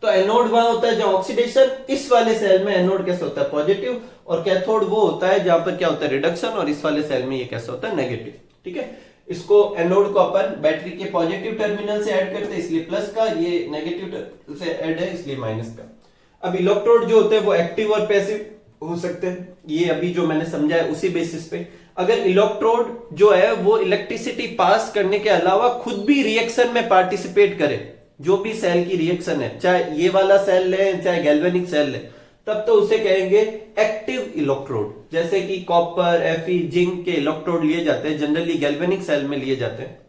तो एनोड वहां होता है जहां ऑक्सीडेशन, इस वाले सेल में एनोड कैसे होता है? पॉजिटिव, और कैथोड वो होता है जहां पर क्या होता है? रिडक्शन, और इस वाले सेल में ये कैसे होता है? नेगेटिव, ठीक है। इसको एनोड को अपन बैटरी के पॉजिटिव टर्मिनल से ऐड करते हैं इसलिए प्लस का, ये नेगेटिव से ऐड है इसलिए माइनस का। अब इलेक्ट्रोड जो होते हैं वो एक्टिव और पैसिव हो सकते हैं, ये अभी जो मैंने समझा है उसी बेसिस पे। अगर इलेक्ट्रोड जो है वो इलेक्ट्रिसिटी पास करने के अलावा खुद भी रिएक्शन में पार्टिसिपेट करे, जो भी सेल की रिएक्शन है, चाहे ये वाला सेल ले चाहे गैल्वेनिक सेल ले, तब तो उसे कहेंगे एक्टिव इलेक्ट्रोड। जैसे कि कॉपर, एफई, जिंक के इलेक्ट्रोड लिए जाते हैं, जनरली गैल्वेनिक सेल में लिए जाते हैं।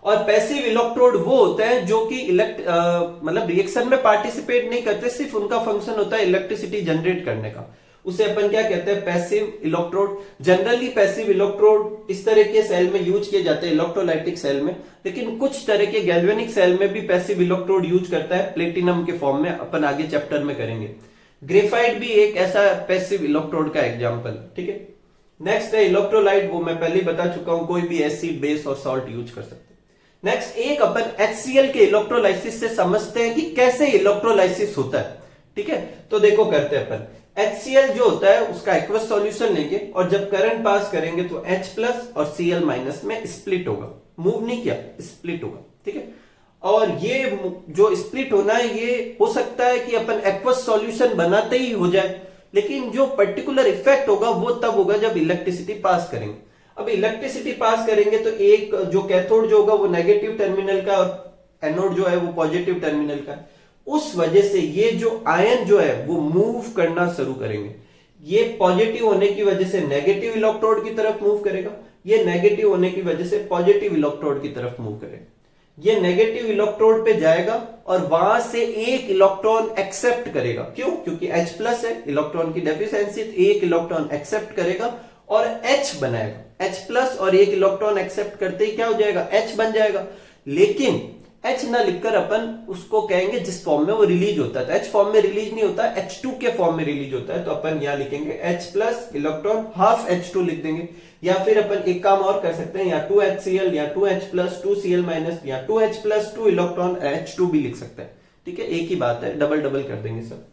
और पैसिव इलेक्ट्रोड वो होते हैं जो कि मतलब रिएक्शन में पार्टिसिपेट नहीं करते, सिर्फ उनका फंक्शन होता है इलेक्ट्रिसिटी जनरेट करने का। उसे अपन क्या कहते हैं? Passive electrode. Generally passive electrode इस तरह के सेल में यूज किए जाते हैं, इलेक्ट्रोलाइटिक सेल में, लेकिन कुछ तरह के गैल्वेनिक सेल में भी पैसिव इलेक्ट्रोड यूज करता है, प्लेटिनम के फॉर्म में, अपन आगे चैप्टर में करेंगे। ग्रेफाइट भी एक ऐसा पैसिव इलेक्ट्रोड का एग्जांपल, ठीक है। नेक्स्ट है इलेक्ट्रोलाइट, वो मैं पहले ही बता चुका हूं, कोई भी एसिड, बेस और सॉल्ट यूज कर सकते हैं। नेक्स्ट एक अपन HCl के इलेक्ट्रोलाइसिस से समझते हैं कि कैसे इलेक्ट्रोलाइसिस होता है, ठीक है। तो देखो करते हैं अपन। HCl जो होता है उसका एक्वस सॉल्यूशन लेंगे, और जब करंट पास करेंगे तो H प्लस और Cl माइनस में स्प्लिट होगा, मूव नहीं किया, स्प्लिट होगा, ठीक है। और ये जो स्प्लिट होना है ये हो सकता है कि अपन एक्वस सॉल्यूशन बनाते ही हो जाए, लेकिन जो पर्टिकुलर इफेक्ट होगा वो तब होगा जब इलेक्ट्रिसिटी पास करेंगे। अब इलेक्ट्रिसिटी पास करेंगे तो एक जो कैथोड जो होगा वो नेगेटिव टर्मिनल का, और एनोड जो है वो पॉजिटिव टर्मिनल का। उस वजह से ये जो आयन जो है वो मूव करना शुरू करेंगे। ये पॉजिटिव होने की वजह से नेगेटिव इलेक्ट्रोड की तरफ मूव करेगा, ये नेगेटिव होने की वजह से पॉजिटिव इलेक्ट्रोड की तरफ मूव करेगा। ये नेगेटिव इलेक्ट्रोड पे जाएगा और वहां से एक इलेक्ट्रॉन एक्सेप्ट करेगा। क्यों? क्योंकि H प्लस है, इलेक्ट्रॉन की डेफिशिएंसी, एक इलेक्ट्रॉन एक्सेप्ट करेगा और H बनाएगा। H प्लस और एक इलेक्ट्रॉन एक्सेप्ट करते ही क्या हो जाएगा? H बन जाएगा। लेकिन H ना लिखकर अपन उसको कहेंगे जिस फॉर्म में वो रिलीज होता है, तो H फॉर्म में रिलीज नहीं होता, H2 के फॉर्म में रिलीज होता है। तो अपन यहां लिखेंगे H plus electron half H2 लिख देंगे। या फिर अपन एक काम और कर सकते हैं, या 2HCl या 2H प्लस 2Cl माइनस या 2H प्लस 2 इलेक्ट्रॉन H2 भी लिख सकते हैं, ठीक है। एक ही बात है, डबल डबल कर देंगे सब।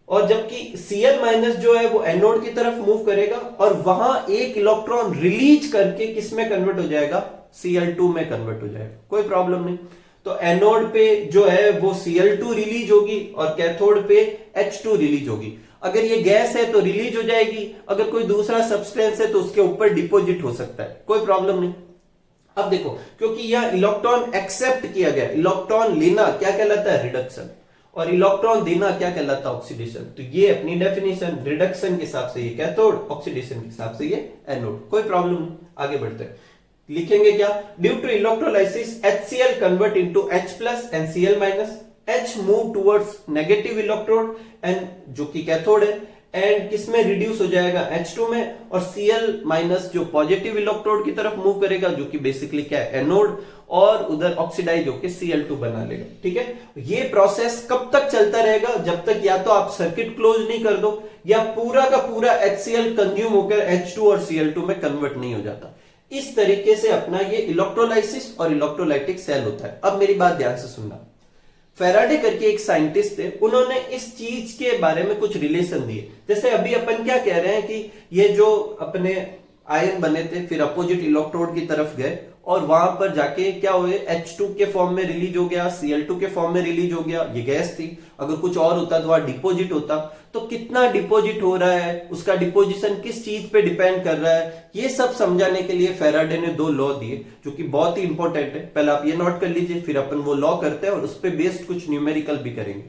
और जबकि Cl माइनस जो है वो एनोड की तरफ मूव करेगा और वहां एक इलेक्ट्रॉन रिलीज करके किस में कन्वर्ट हो जाएगा? Cl2 में कन्वर्ट हो जाएगा, कोई प्रॉब्लम नहीं। तो एनोड पे जो है वो Cl2 रिलीज होगी और कैथोड पे H2 रिलीज होगी। अगर ये गैस है तो रिलीज हो जाएगी, अगर कोई दूसरा सब्सटेंस है तो उसके ऊपर डिपोजिट हो सकता है, कोई प्रॉब्लम नहीं। अब देखो, क्योंकि यह इलेक्ट्रॉन एक्सेप्ट किया गया, इलेक्ट्रॉन लेना क्या कहलाता है? रिडक्शन, और इलेक्ट्रॉन देना क्या कहलाता है? ऑक्सीडेशन। तो ये अपनी डेफिनेशन, रिडक्शन के हिसाब से ये कैथोड, ऑक्सीडेशन के हिसाब से ये एनोड, कोई प्रॉब्लम नहीं। आगे बढ़ते हैं, लिखेंगे क्या? Due to electrolysis HCl convert into H plus and Cl minus, H move towards negative electrode and जो कि कैथोड है, एंड किसमें रिड्यूस हो जाएगा? H2 में, और Cl माइनस जो पॉजिटिव इलेक्ट्रोड की तरफ मूव करेगा जो कि बेसिकली क्या है? एनोड, और उधर ऑक्सीडाइज होकर Cl2 बना लेगा, ठीक है। ये प्रोसेस कब तक चलता रहेगा? जब तक या तो आप सर्किट क्लोज नहीं कर दो, या पूरा का पूरा HCl कंज्यूम होकर H2 और Cl2 में कन्वर्ट नहीं हो जाता। इस तरीके से अपना ये इलेक्ट्रोलाइसिस और इलेक्ट्रोलाइटिक सेल होता है। अब मेरी बात ध्यान से सुनना। फेराडे करके एक साइंटिस्ट थे, उन्होंने इस चीज के बारे में कुछ रिलेशन दिए। जैसे अभी अपन क्या कह रहे हैं कि ये जो अपने आयन बने थे फिर अपोजिट इलेक्ट्रोड की तरफ गए और वहां पर जाके क्या हुए? H2 के फॉर्म में रिलीज हो गया, Cl2 के फॉर्म में रिलीज हो गया। ये गैस थी, अगर कुछ और होता तो वहां डिपोजिट होता। तो कितना डिपोजिट हो रहा है, उसका डिपोजिशन किस चीज पे डिपेंड कर रहा है, ये सब समझाने के लिए फेराडे ने 2 लॉ दिए जो कि बहुत ही इंपॉर्टेंट है। पहले आप ये नोट कर लीजिए, फिर अपन वो लॉ करते हैं और उस पर बेस्ड कुछ न्यूमेरिकल भी करेंगे।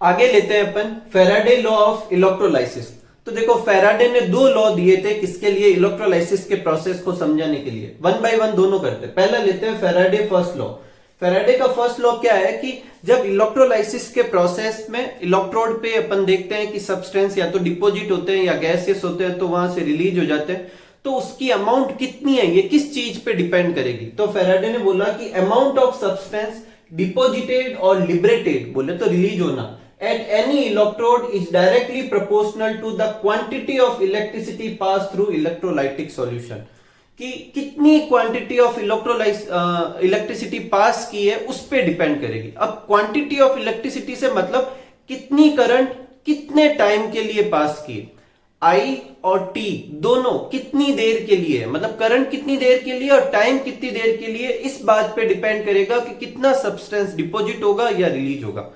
आगे लेते हैं अपन फेराडे लॉ ऑफ इलेक्ट्रोलाइसिस। तो देखो फैराडे ने दो लॉ दिए थे किसके लिए, इलेक्ट्रोलाइसिस के प्रोसेस को समझाने के लिए। वन बाय वन दोनों करते हैं। पहला लेते हैं फैराडे फर्स्ट लॉ। फैराडे का फर्स्ट लॉ क्या है कि जब इलेक्ट्रोलाइसिस के प्रोसेस में इलेक्ट्रोड पे अपन देखते हैं कि सब्सटेंस या तो डिपोजिट होते हैं या गैसेस होते हैं, तो वहां से रिलीज हो जाते हैं, तो उसकी अमाउंट कितनी है ये किस चीज पे डिपेंड करेगी। तो फैराडे ने बोला कि अमाउंट ऑफ सब्सटेंस डिपोजिटेड और लिबरेटेड, बोले तो रिलीज होना, at any electrode is directly proportional to the quantity of electricity passed through electrolytic solution। कि कितनी क्वांटिटी ऑफ इलेक्ट्रिसिटी पास की है उस पे डिपेंड करेगी। अब क्वांटिटी ऑफ इलेक्ट्रिसिटी से मतलब कितनी करंट कितने टाइम के लिए पास की, आई और टी दोनों कितनी देर के लिए, मतलब करंट कितनी देर के लिए और टाइम कितनी देर के लिए, इस बात पे डिपेंड करेगा कि कितना सब्सटेंस डिपोजिट होगा या रिलीज होगा।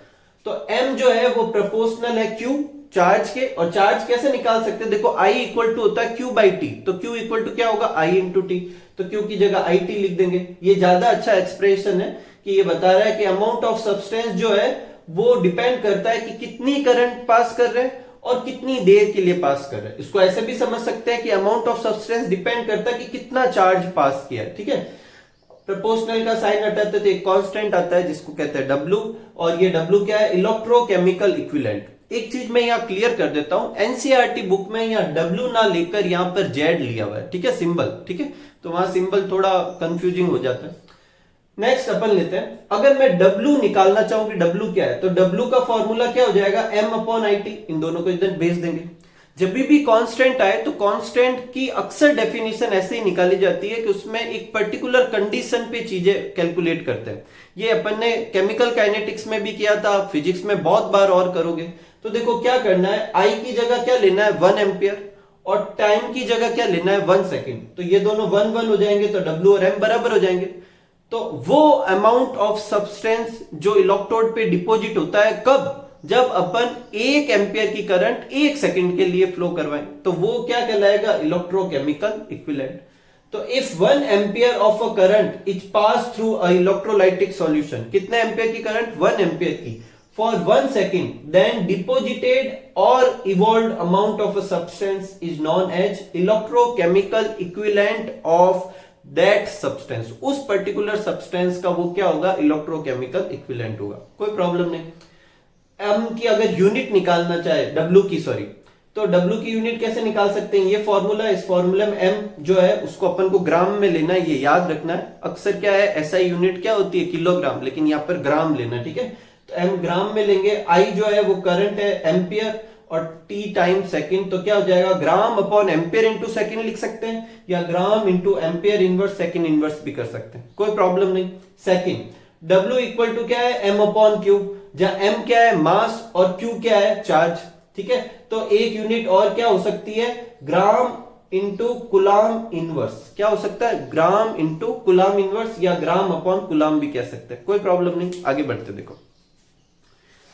तो m जो है वो प्रोपोर्शनल है q चार्ज के, और चार्ज कैसे निकाल सकते हैं, देखो I इक्वल टू होता है q बाई टी, तो q इक्वल टू क्या होगा I इंटू टी, तो q की जगह I t लिख देंगे। ये ज्यादा अच्छा एक्सप्रेशन है कि ये बता रहा है कि अमाउंट ऑफ सब्सटेंस जो है वो डिपेंड करता है कि कितनी करंट पास कर रहे हैं और कितनी देर के लिए पास कर रहे हैं। इसको ऐसे भी समझ सकते हैं कि अमाउंट ऑफ सब्सटेंस डिपेंड करता है कि कितना चार्ज पास किया है, ठीक है। प्रोपोर्शनल का साइन हटाते तो एक कांस्टेंट आता है जिसको कहते हैं W, और ये W क्या है, इलेक्ट्रोकेमिकल इक्विवेलेंट। एक चीज मैं यहाँ क्लियर कर देता हूं, एनसीईआरटी बुक में यहाँ W ना लेकर यहाँ पर Z लिया हुआ है, ठीक है, सिंबल, ठीक है, तो वहां सिंबल थोड़ा कंफ्यूजिंग हो जाता है। नेक्स्ट अपन लेते हैं, अगर मैं W निकालना चाहूं कि W क्या है, तो W का फॉर्मूला क्या हो जाएगा, m अपॉन आई टी, इन दोनों को इधर भेज देंगे। जब भी कांस्टेंट आए तो कांस्टेंट की अक्सर डेफिनेशन ऐसे ही निकाली जाती है कि उसमें एक पर्टिकुलर कंडीशन पे चीजें कैलकुलेट करते हैं। ये अपन ने केमिकल काइनेटिक्स में भी किया था, फिजिक्स में बहुत बार और करोगे। तो देखो क्या करना है, आई की जगह क्या लेना है 1 एम्पियर, और टाइम की जगह क्या लेना है 1 सेकेंड, तो ये दोनों 1 1 हो जाएंगे, तो W और M बराबर हो जाएंगे। तो वो अमाउंट ऑफ सब्सटेंस जो इलेक्ट्रोड पे डिपोजिट होता है कब, जब अपन 1 एम्पियर की करंट 1 सेकंड के लिए फ्लो करवाएं, तो वो क्या कहलाएगा, इलेक्ट्रोकेमिकल इक्विवेलेंट। तो if 1 ampere of a current is pass through a electrolytic solution, कितने एम्पियर की करंट, 1 एम्पियर की, फॉर 1 सेकेंड, देन डिपोजिटेड और evolved amount of a substance is known as electrochemical equivalent of that substance. उस particular substance का वो क्या होगा, electrochemical equivalent होगा। कोई प्रॉब्लम नहीं। M की अगर यूनिट निकालना चाहे, W की सॉरी, तो W की यूनिट कैसे निकाल सकते हैं, ये फॉर्मूला, इस फॉर्मूला में M जो है उसको अपन को ग्राम में लेना है, ये याद रखना है। अक्सर क्या है SI यूनिट क्या होती है, किलोग्राम, लेकिन यहाँ पर ग्राम लेना, ठीक है। तो M ग्राम में लेंगे, I जो है वो करंट है एम्पियर, और T टाइम सेकंड, तो क्या हो जाएगा, ग्राम अपॉन एम्पियर इंटू सेकंड लिख सकते हैं, या gram into ampere inverse second inverse भी कर सकते हैं, कोई प्रॉब्लम नहीं। सेकंड, W इक्वल टू क्या है, M अपॉन क्यू, जहां M क्या है मास और Q क्या है चार्ज, ठीक है। तो एक यूनिट और क्या हो सकती है, ग्राम इंटू कुलाम इनवर्स, क्या हो सकता है, ग्राम इंटू कुलाम इनवर्स, या ग्राम अपॉन कुलाम भी कह सकते हैं, कोई प्रॉब्लम नहीं। आगे बढ़ते देखो,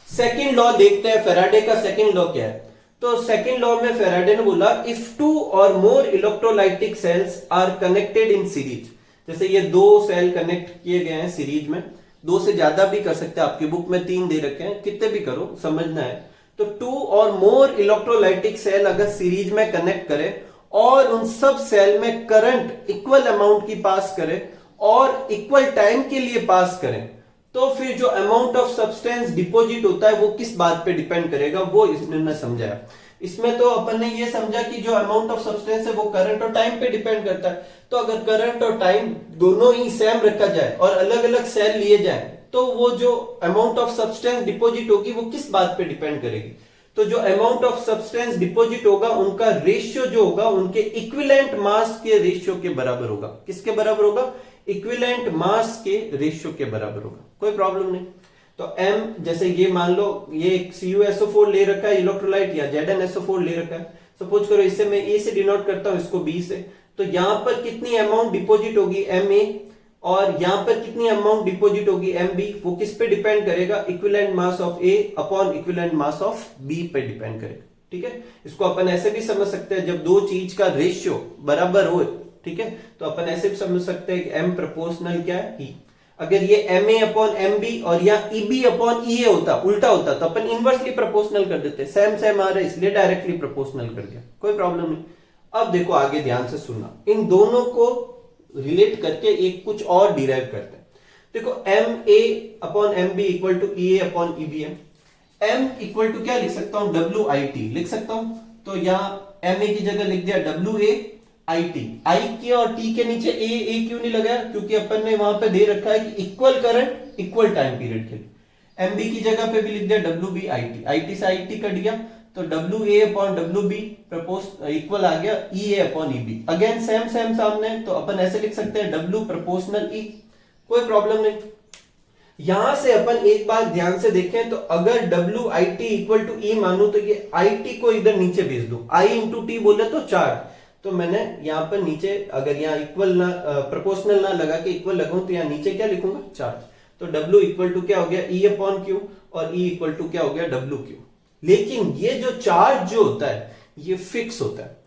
सेकंड लॉ देखते हैं, फैराडे का सेकंड लॉ क्या है। तो सेकंड लॉ में फैराडे ने बोला, इफ 2 और more electrolytic cells are connected in series, जैसे ये 2 सेल कनेक्ट किए गए हैं सीरीज में, 2 से ज्यादा भी कर सकते हैं, आपकी बुक में 3 दे रखे हैं, कितने भी करो, समझना है। तो 2 और मोर इलेक्ट्रोलाइटिक सेल अगर सीरीज में कनेक्ट करे और उन सब सेल में करंट इक्वल अमाउंट की पास करे और इक्वल टाइम के लिए पास करें, तो फिर जो अमाउंट ऑफ सब्सटेंस डिपोजिट होता है वो किस बात पे डिपेंड करेगा, वो इसने समझाया। इसमें तो अपन ने ये समझा कि जो अमाउंट ऑफ सब्सटेंस है वो करंट और टाइम पे डिपेंड करता है। तो अगर करंट और टाइम दोनों ही सेम रखा जाए और अलग अलग सेल लिए जाए, तो वो जो अमाउंट ऑफ सब्सटेंस डिपोजिट होगी वो किस बात पे डिपेंड करेगी। तो जो अमाउंट ऑफ सब्सटेंस डिपोजिट होगा उनका रेशियो जो होगा उनके इक्विवेलेंट मास के रेशियो के बराबर होगा। किसके बराबर होगा, इक्विवेलेंट मास के रेशियो के बराबर होगा, कोई प्रॉब्लम नहीं। तो M जैसे ये मान लो ये CuSO4 ले रखा है इलेक्ट्रोलाइट, या ZnSO4 ले रखा है, सपोज करो इसे मैं A से डिनोट करता हूं, इसको B से, तो यहां पर कितनी अमाउंट डिपोजिट होगी Ma, और यहां पर कितनी अमाउंट डिपोजिट होगी Mb, वो किस पे डिपेंड करेगा, equivalent mass of A upon equivalent mass of B पे डिपेंड करेगा, ठीक है। इसको अपन ऐसे भी समझ सकते हैं, जब दो चीज का रेशियो बराबर हो, ठीक है, तो अपन ऐसे भी समझ सकते हैं कि M प्रोपोर्शनल क्या है, E। अगर ये MA अपॉन MB और या EB अपॉन EA होता, उल्टा होता, तो अपन इनवर्सली प्रोपोर्शनल कर देते। सेम सेम आ रहा है इसलिए डायरेक्टली प्रोपोर्शनल कर दिया, कोई प्रॉब्लम नहीं। अब देखो आगे ध्यान से सुनना, इन दोनों को रिलेट करके एक कुछ और डिराइव करते हैं। देखो MA upon MB equal to EA upon EB है। M इक्वल टू क्या लिख सकता हूं, WIT लिख सकता हूं। तो यहाँ MA की जगह लिख दिया WAIT। I के और T के नीचे A क्यों नहीं लगाया, क्योंकि अपन ने वहां पे दे रखा है कि equal current equal time period के लिए। MB की जगह पे भी लिख दिया WBIT, IT से IT कट गया तो WA अपॉन WB प्रपोज इक्वल आ गया EA upon EB। Again same same सामने, तो अपन ऐसे लिख सकते हैं W प्रोपोर्शनल E, कोई प्रॉब्लम नहीं। यहां से अपन एक बार ध्यान से देखें तो अगर WIT इक्वल टू E मानू तो ये IT को इधर नीचे भेज दो, I इंटू T बोले तो चार्ज, तो मैंने यहाँ पर नीचे अगर यहाँ इक्वल ना प्रोपोर्शनल ना लगा के इक्वल लगाऊं तो यहाँ नीचे क्या लिखूंगा, चार्ज। तो W इक्वल टू क्या हो गया E अपॉन Q और E इक्वल टू क्या हो गया WQ। लेकिन ये जो चार्ज जो होता है ये फिक्स होता है।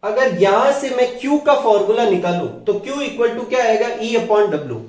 अगर यहां से मैं Q का फॉर्मूला निकालूं तो Q इक्वल टू क्या आएगा, E अपॉन W।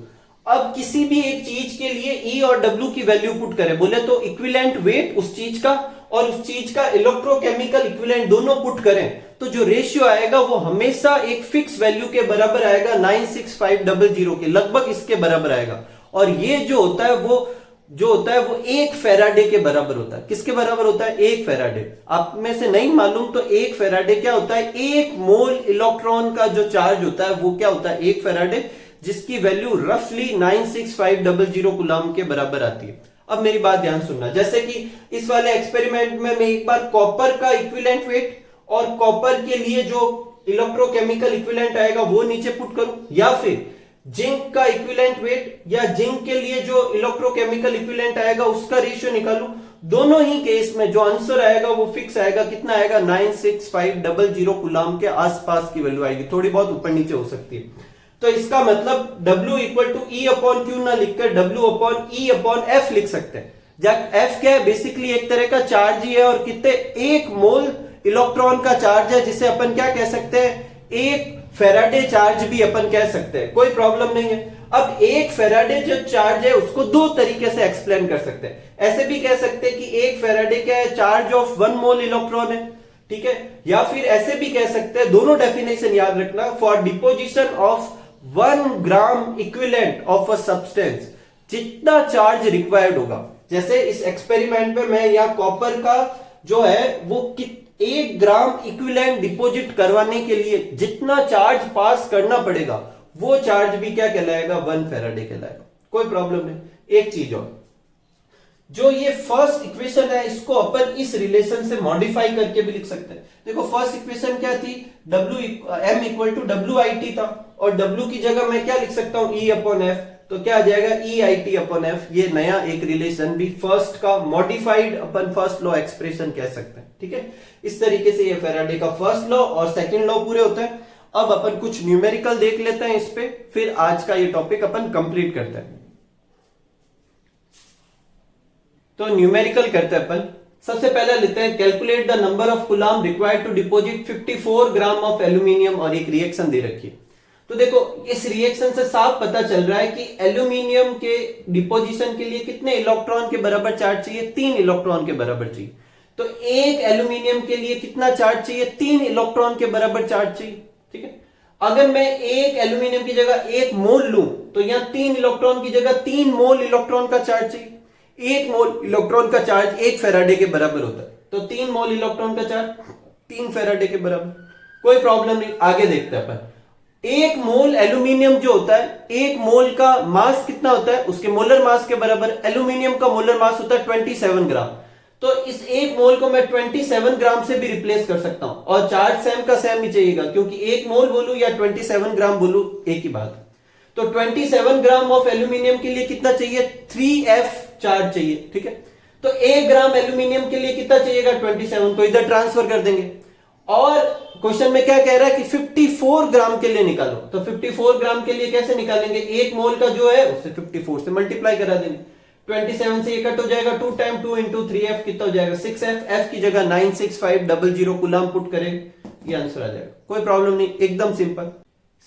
अब किसी भी एक चीज के लिए E और W की वैल्यू पुट करें, बोले तो इक्विवेलेंट वेट उस चीज का और उस चीज का इलेक्ट्रोकेमिकल इक्विवेलेंट दोनों पुट करें, तो जो रेशियो आएगा वो हमेशा एक फिक्स वैल्यू के बराबर आएगा, 96500 के लगभग इसके बराबर आएगा। और ये जो होता है वो 1 फेराडे के बराबर होता है। किसके बराबर होता है, 1 फेराडे। आप में से नहीं मालूम तो 1 फेराडे क्या होता है, 1 मोल इलेक्ट्रॉन का जो चार्ज होता है वो क्या होता है, 1 फेराडे, जिसकी वैल्यू रफली 96500 कूलम के बराबर आती है। अब मेरी बात ध्यान सुनना, जैसे कि इस वाले एक्सपेरिमेंट में मैं एक बार कॉपर का इक्विवेलेंट वेट और कॉपर के लिए जो इलेक्ट्रोकेमिकल इक्विवेलेंट आएगा वो नीचे पुट करूं, या फिर जिंक का इक्विवेलेंट वेट या जिंक के लिए जो इलेक्ट्रोकेमिकल इक्विवेलेंट आएगा उसका रेशियो निकालूं, दोनों ही केस में जो आंसर आएगा वो फिक्स आएगा। कितना आएगा, 96500 कूलम के आसपास की वैल्यू आएगी, थोड़ी बहुत ऊपर नीचे हो सकती है। तो इसका मतलब W equal to E upon Q ना लिखकर W upon E upon F लिख सकते हैं। जब F क्या है, बेसिकली एक तरह का चार्ज ही है और कितने 1 मोल इलेक्ट्रॉन का चार्ज है, जिसे अपन क्या कह सकते हैं, 1 फेराडे चार्ज भी अपन कह सकते हैं, कोई प्रॉब्लम नहीं है। अब 1 फेराडे जो चार्ज है उसको 2 तरीके से एक्सप्लेन कर सकते हैं। ऐसे भी कह सकते हैं कि 1 फेराडे क्या है, चार्ज ऑफ 1 मोल इलेक्ट्रॉन है, ठीक है। या फिर ऐसे भी कह सकते हैं, दोनों डेफिनेशन याद रखना, for deposition of 1 gram equivalent of a substance, जितना चार्ज रिक्वायर्ड होगा। जैसे इस एक्सपेरिमेंट में मैं यहाँ कॉपर का जो है वो 1 ग्राम इक्विवेलेंट डिपॉजिट करवाने के लिए जितना चार्ज पास करना पड़ेगा वो चार्ज भी क्या कहलाएगा, 1 फेराडे कहलाएगा, कोई प्रॉब्लम नहीं। एक चीज और, जो ये फर्स्ट इक्वेशन है इसको अपन इस रिलेशन से मॉडिफाई करके भी लिख सकते हैं। देखो फर्स्ट इक्वेशन क्या थी, M इक्वल टू WIT था और W की जगह मैं क्या लिख सकता हूं, E अपॉन F, तो क्या आ जाएगा EIT अपॉन F। ये नया एक रिलेशन भी फर्स्ट का मॉडिफाइड अपन फर्स्ट लॉ एक्सप्रेशन कह सकते हैं, ठीक है। इस तरीके से ये फेराडे का फर्स्ट लॉ और सेकंड लॉ पूरे होते हैं। अब अपन कुछ न्यूमेरिकल देख लेते हैं इस पे, फिर आज का ये टॉपिक अपन कंप्लीट करते हैं। तो न्यूमेरिकल करते हैं अपन। सबसे पहले लेते हैं calculate the number of coulomb required to deposit 54 gram of aluminium, और एक रिएक्शन दे रखी है। तो देखो इस रिएक्शन से साफ पता चल रहा है कि एल्यूमिनियम के डिपोजिशन के लिए कितने इलेक्ट्रॉन के बराबर चार्ज चाहिए, 3 इलेक्ट्रॉन के बराबर चाहिए। तो एक एल्यूमिनियम के लिए कितना चार्ज चाहिए, 3 इलेक्ट्रॉन के बराबर चार्ज चाहिए, ठीक है। अगर मैं एक एल्यूमिनियम की जगह 1 मोल लूं तो यहां 3 इलेक्ट्रॉन की जगह 3 मोल इलेक्ट्रॉन का चार्ज चाहिए। 1 मोल इलेक्ट्रॉन का चार्ज 1 फेराडे के बराबर होता है, तो 3 मोल इलेक्ट्रॉन का चार्ज 3 फेराडे के बराबर, कोई प्रॉब्लम नहीं। आगे देखते हैं अपन। 1 मोल एल्यूमिनियम जो होता है, 1 मोल का मास कितना होता है, उसके मोलर मास के बराबर। एल्यूमिनियम का मोलर मास होता है 27 ग्राम, तो इस 1 मोल को मैं 27 ग्राम से भी रिप्लेस कर सकता हूं, और चार्ज सेम का सेम ही चाहिएगा, क्योंकि 1 मोल बोलूं या 27 ग्राम बोलूं एक ही बात। तो 27 ग्राम ऑफ एल्यूमिनियम के लिए कितना चाहिए, 3F चार्ज चाहिए, ठीक है। तो 1 ग्राम एल्यूमिनियम के लिए कितना चाहिएगा, 27, तो इधर ट्रांसफर कर देंगे। और क्वेश्चन में क्या कह रहा है कि 54 ग्राम के लिए निकालो, तो 54 ग्राम के लिए कैसे निकालेंगे, 1 मोल का जो है उससे 54 से मल्टीप्लाई करा देंगे। 27 से कट हो जाएगा, 2 टाइम 2 इंटू 3F कितना हो जाएगा, 6F। F की जगह 96500 कूलम पुट करें, ये आंसर आ जाएगा, कोई प्रॉब्लम नहीं, एकदम सिंपल।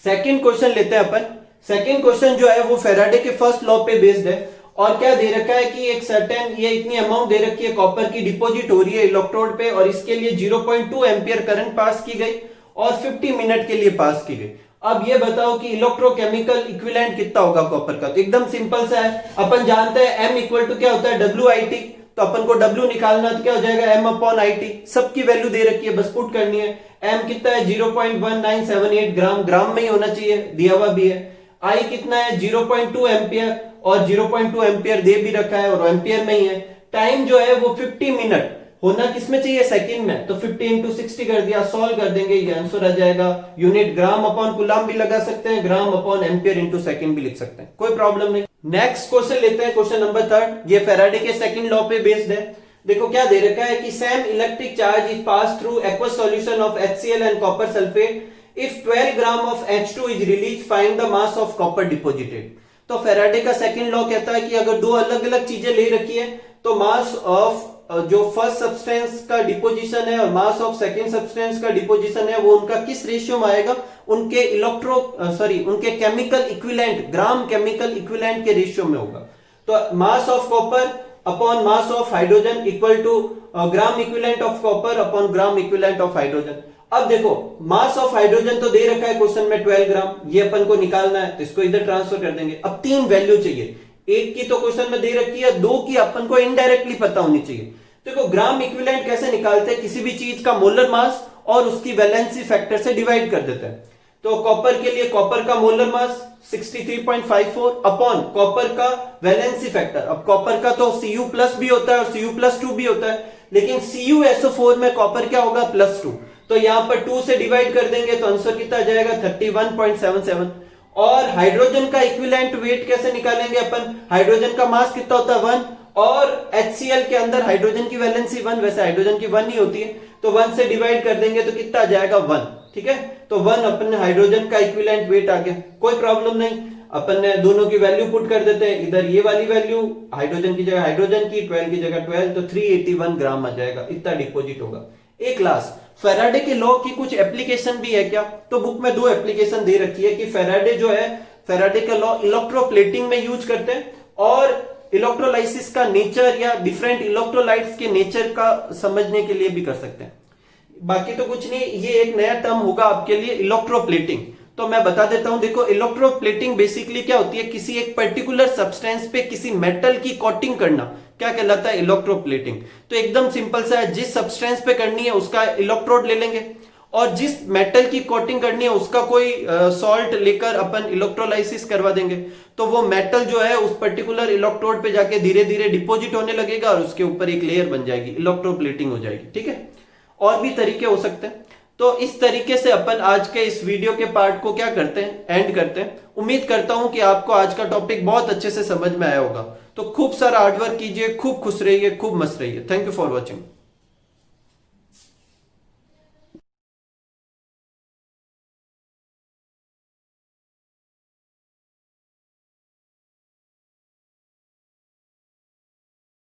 सेकंड क्वेश्चन लेते हैं अपन। सेकंड क्वेश्चन जो है वो फैराडे के फर्स्ट लॉ पे बेस्ड है और क्या दे रखा है कि एक सर्टेन ये इतनी अमाउंट दे रखी है कॉपर की डिपॉजिट हो रही है इलेक्ट्रोड पे और इसके लिए 0.2 एम्पियर करंट पास की गई और 50 मिनट के लिए पास की गई। अब ये बताओ कि इलेक्ट्रोकेमिकल इक्विवेलेंट कितना होगा कॉपर का। तो एकदम सिंपल सा है, अपन जानते हैं M इक्वल टू क्या होता है WIT, तो अपन को W निकालना तो क्या हो जाएगा M/IT। सबकी वैल्यू दे रखी है, बस पुट करनी है। M कितना है 0.1978 ग्राम, ग्राम में ही होना चाहिए, दिया हुआ भी है। I कितना है 0.2 एम्पियर और 0.2 एम्पियर दे भी रखा है और एम्पियर में ही है। टाइम जो है वो 50 मिनट होना किसमें चाहिए सेकंड में, तो 50 इंटू 60 कर दिया, सॉल्व कर देंगे, ये आंसर आ जाएगा। यूनिट ग्राम अपॉन कूलम भी लगा सकते हैं, ग्राम अपॉन एम्पियर इंटू सेकंड भी लिख सकते हैं, कोई प्रॉब्लम नहीं। नेक्स्ट क्वेश्चन लेते हैं, क्वेश्चन नंबर 3, ये फैराडे के सेकंड लॉ पे बेस्ड है। देखो क्या दे रखा है कि same electric charge is pass through aqueous solution of HCl and copper sulphate if 12 gram of H2 is release, find the mass of copper deposited. तो फैराडे का सेकंड लॉ कहता है कि अगर दो अलग अलग चीजें ले रखी है तो मास ऑफ जो फर्स्ट सब्सटेंस का डिपोजिशन है और मास ऑफ सेकंड सब्सटेंस का डिपोजिशन है वो उनका किस रेशियो में आएगा, उनके उनके chemical equivalent, gram chemical equivalent के रेशियो में होगा। तो mass of copper upon mass of hydrogen equal to gram equivalent of copper upon gram equivalent of hydrogen. अब देखो मास ऑफ हाइड्रोजन तो दे रखा है क्वेश्चन में 12 ग्राम, ये अपन को निकालना है तो इसको इधर ट्रांसफर कर देंगे। अब 3 वैल्यू चाहिए, एक की तो क्वेश्चन में दे रखी है, 2 की अपन को इनडायरेक्टली पता होनी चाहिए। देखो ग्राम इक्विवेलेंट कैसे निकालते हैं, किसी भी चीज का मोलर मास और उसकी वैलेंसी फैक्टर से डिवाइड कर देते हैं। तो कॉपर के लिए कॉपर का मोलर मास 63.54 अपॉन कॉपर का वैलेंसी फैक्टर। अब कॉपर का तो Cu प्लस भी होता है और Cu+2 भी होता है, लेकिन CuSO4 में कॉपर क्या होगा +2, तो यहां पर 2 से डिवाइड कर देंगे तो आंसर कितना आ जाएगा 31.77। और हाइड्रोजन का इक्विवेलेंट वेट कैसे निकालेंगे अपन, हाइड्रोजन का मास कितना होता है 1 और HCl के अंदर हाइड्रोजन की वैलेंसी 1, वैसे हाइड्रोजन की 1 ही होती है, तो 1 से डिवाइड कर देंगे तो कितना आ जाएगा 1, ठीक है। तो 1 अपन हाइड्रोजन का इक्विवेलेंट वेट आ गया, कोई प्रॉब्लम नहीं। अपन ने दोनों की वैल्यू पुट कर देते हैं, इधर ये वाली वैल्यू हाइड्रोजन की जगह हाइड्रोजन की, 12 की जगह 12, तो 381 ग्राम आ जाएगा, इतना डिपोजिट होगा। एक लास्ट फैराडे के लॉ की कुछ एप्लीकेशन भी है क्या, तो बुक में 2 एप्लीकेशन दे रखी है कि फैराडे जो है, फैराडे का लॉ इलेक्ट्रोप्लेटिंग में यूज करते हैं और इलेक्ट्रोलाइसिस का नेचर या डिफरेंट इलेक्ट्रोलाइट्स के नेचर का समझने के लिए भी कर सकते हैं। बाकी तो कुछ नहीं, ये एक नया टर्म होगा आपके लिए इलेक्ट्रोप्लेटिंग, तो मैं बता देता हूं। देखो इलेक्ट्रोप्लेटिंग बेसिकली क्या होती है, किसी एक पर्टिकुलर सब्सटेंस पे किसी मेटल की कोटिंग करना, क्या कहलाता है इलेक्ट्रोप्लेटिंग। तो एकदम सिंपल सा है, जिस सब्सटेंस पे करनी है उसका इलेक्ट्रोड ले लेंगे और जिस मेटल की कोटिंग करनी है उसका कोई सॉल्ट लेकर अपन इलेक्ट्रोलाइसिस करवा देंगे, तो वो मेटल जो है उस पर्टिकुलर इलेक्ट्रोड पे जाके धीरे धीरे डिपॉजिट होने लगेगा और उसके ऊपर एक लेयर बन जाएगी, इलेक्ट्रोप्लेटिंग हो जाएगी, ठीक है। और भी तरीके हो सकते हैं। तो इस तरीके से अपन आज के इस वीडियो के पार्ट को क्या करते हैं, एंड करते हैं। उम्मीद करता हूं कि आपको आज का टॉपिक बहुत अच्छे से समझ में आया होगा। तो खूब सारा हार्डवर्क कीजिए, खूब खुश रहिए, खूब मस्त रहिए। Thank you for watching.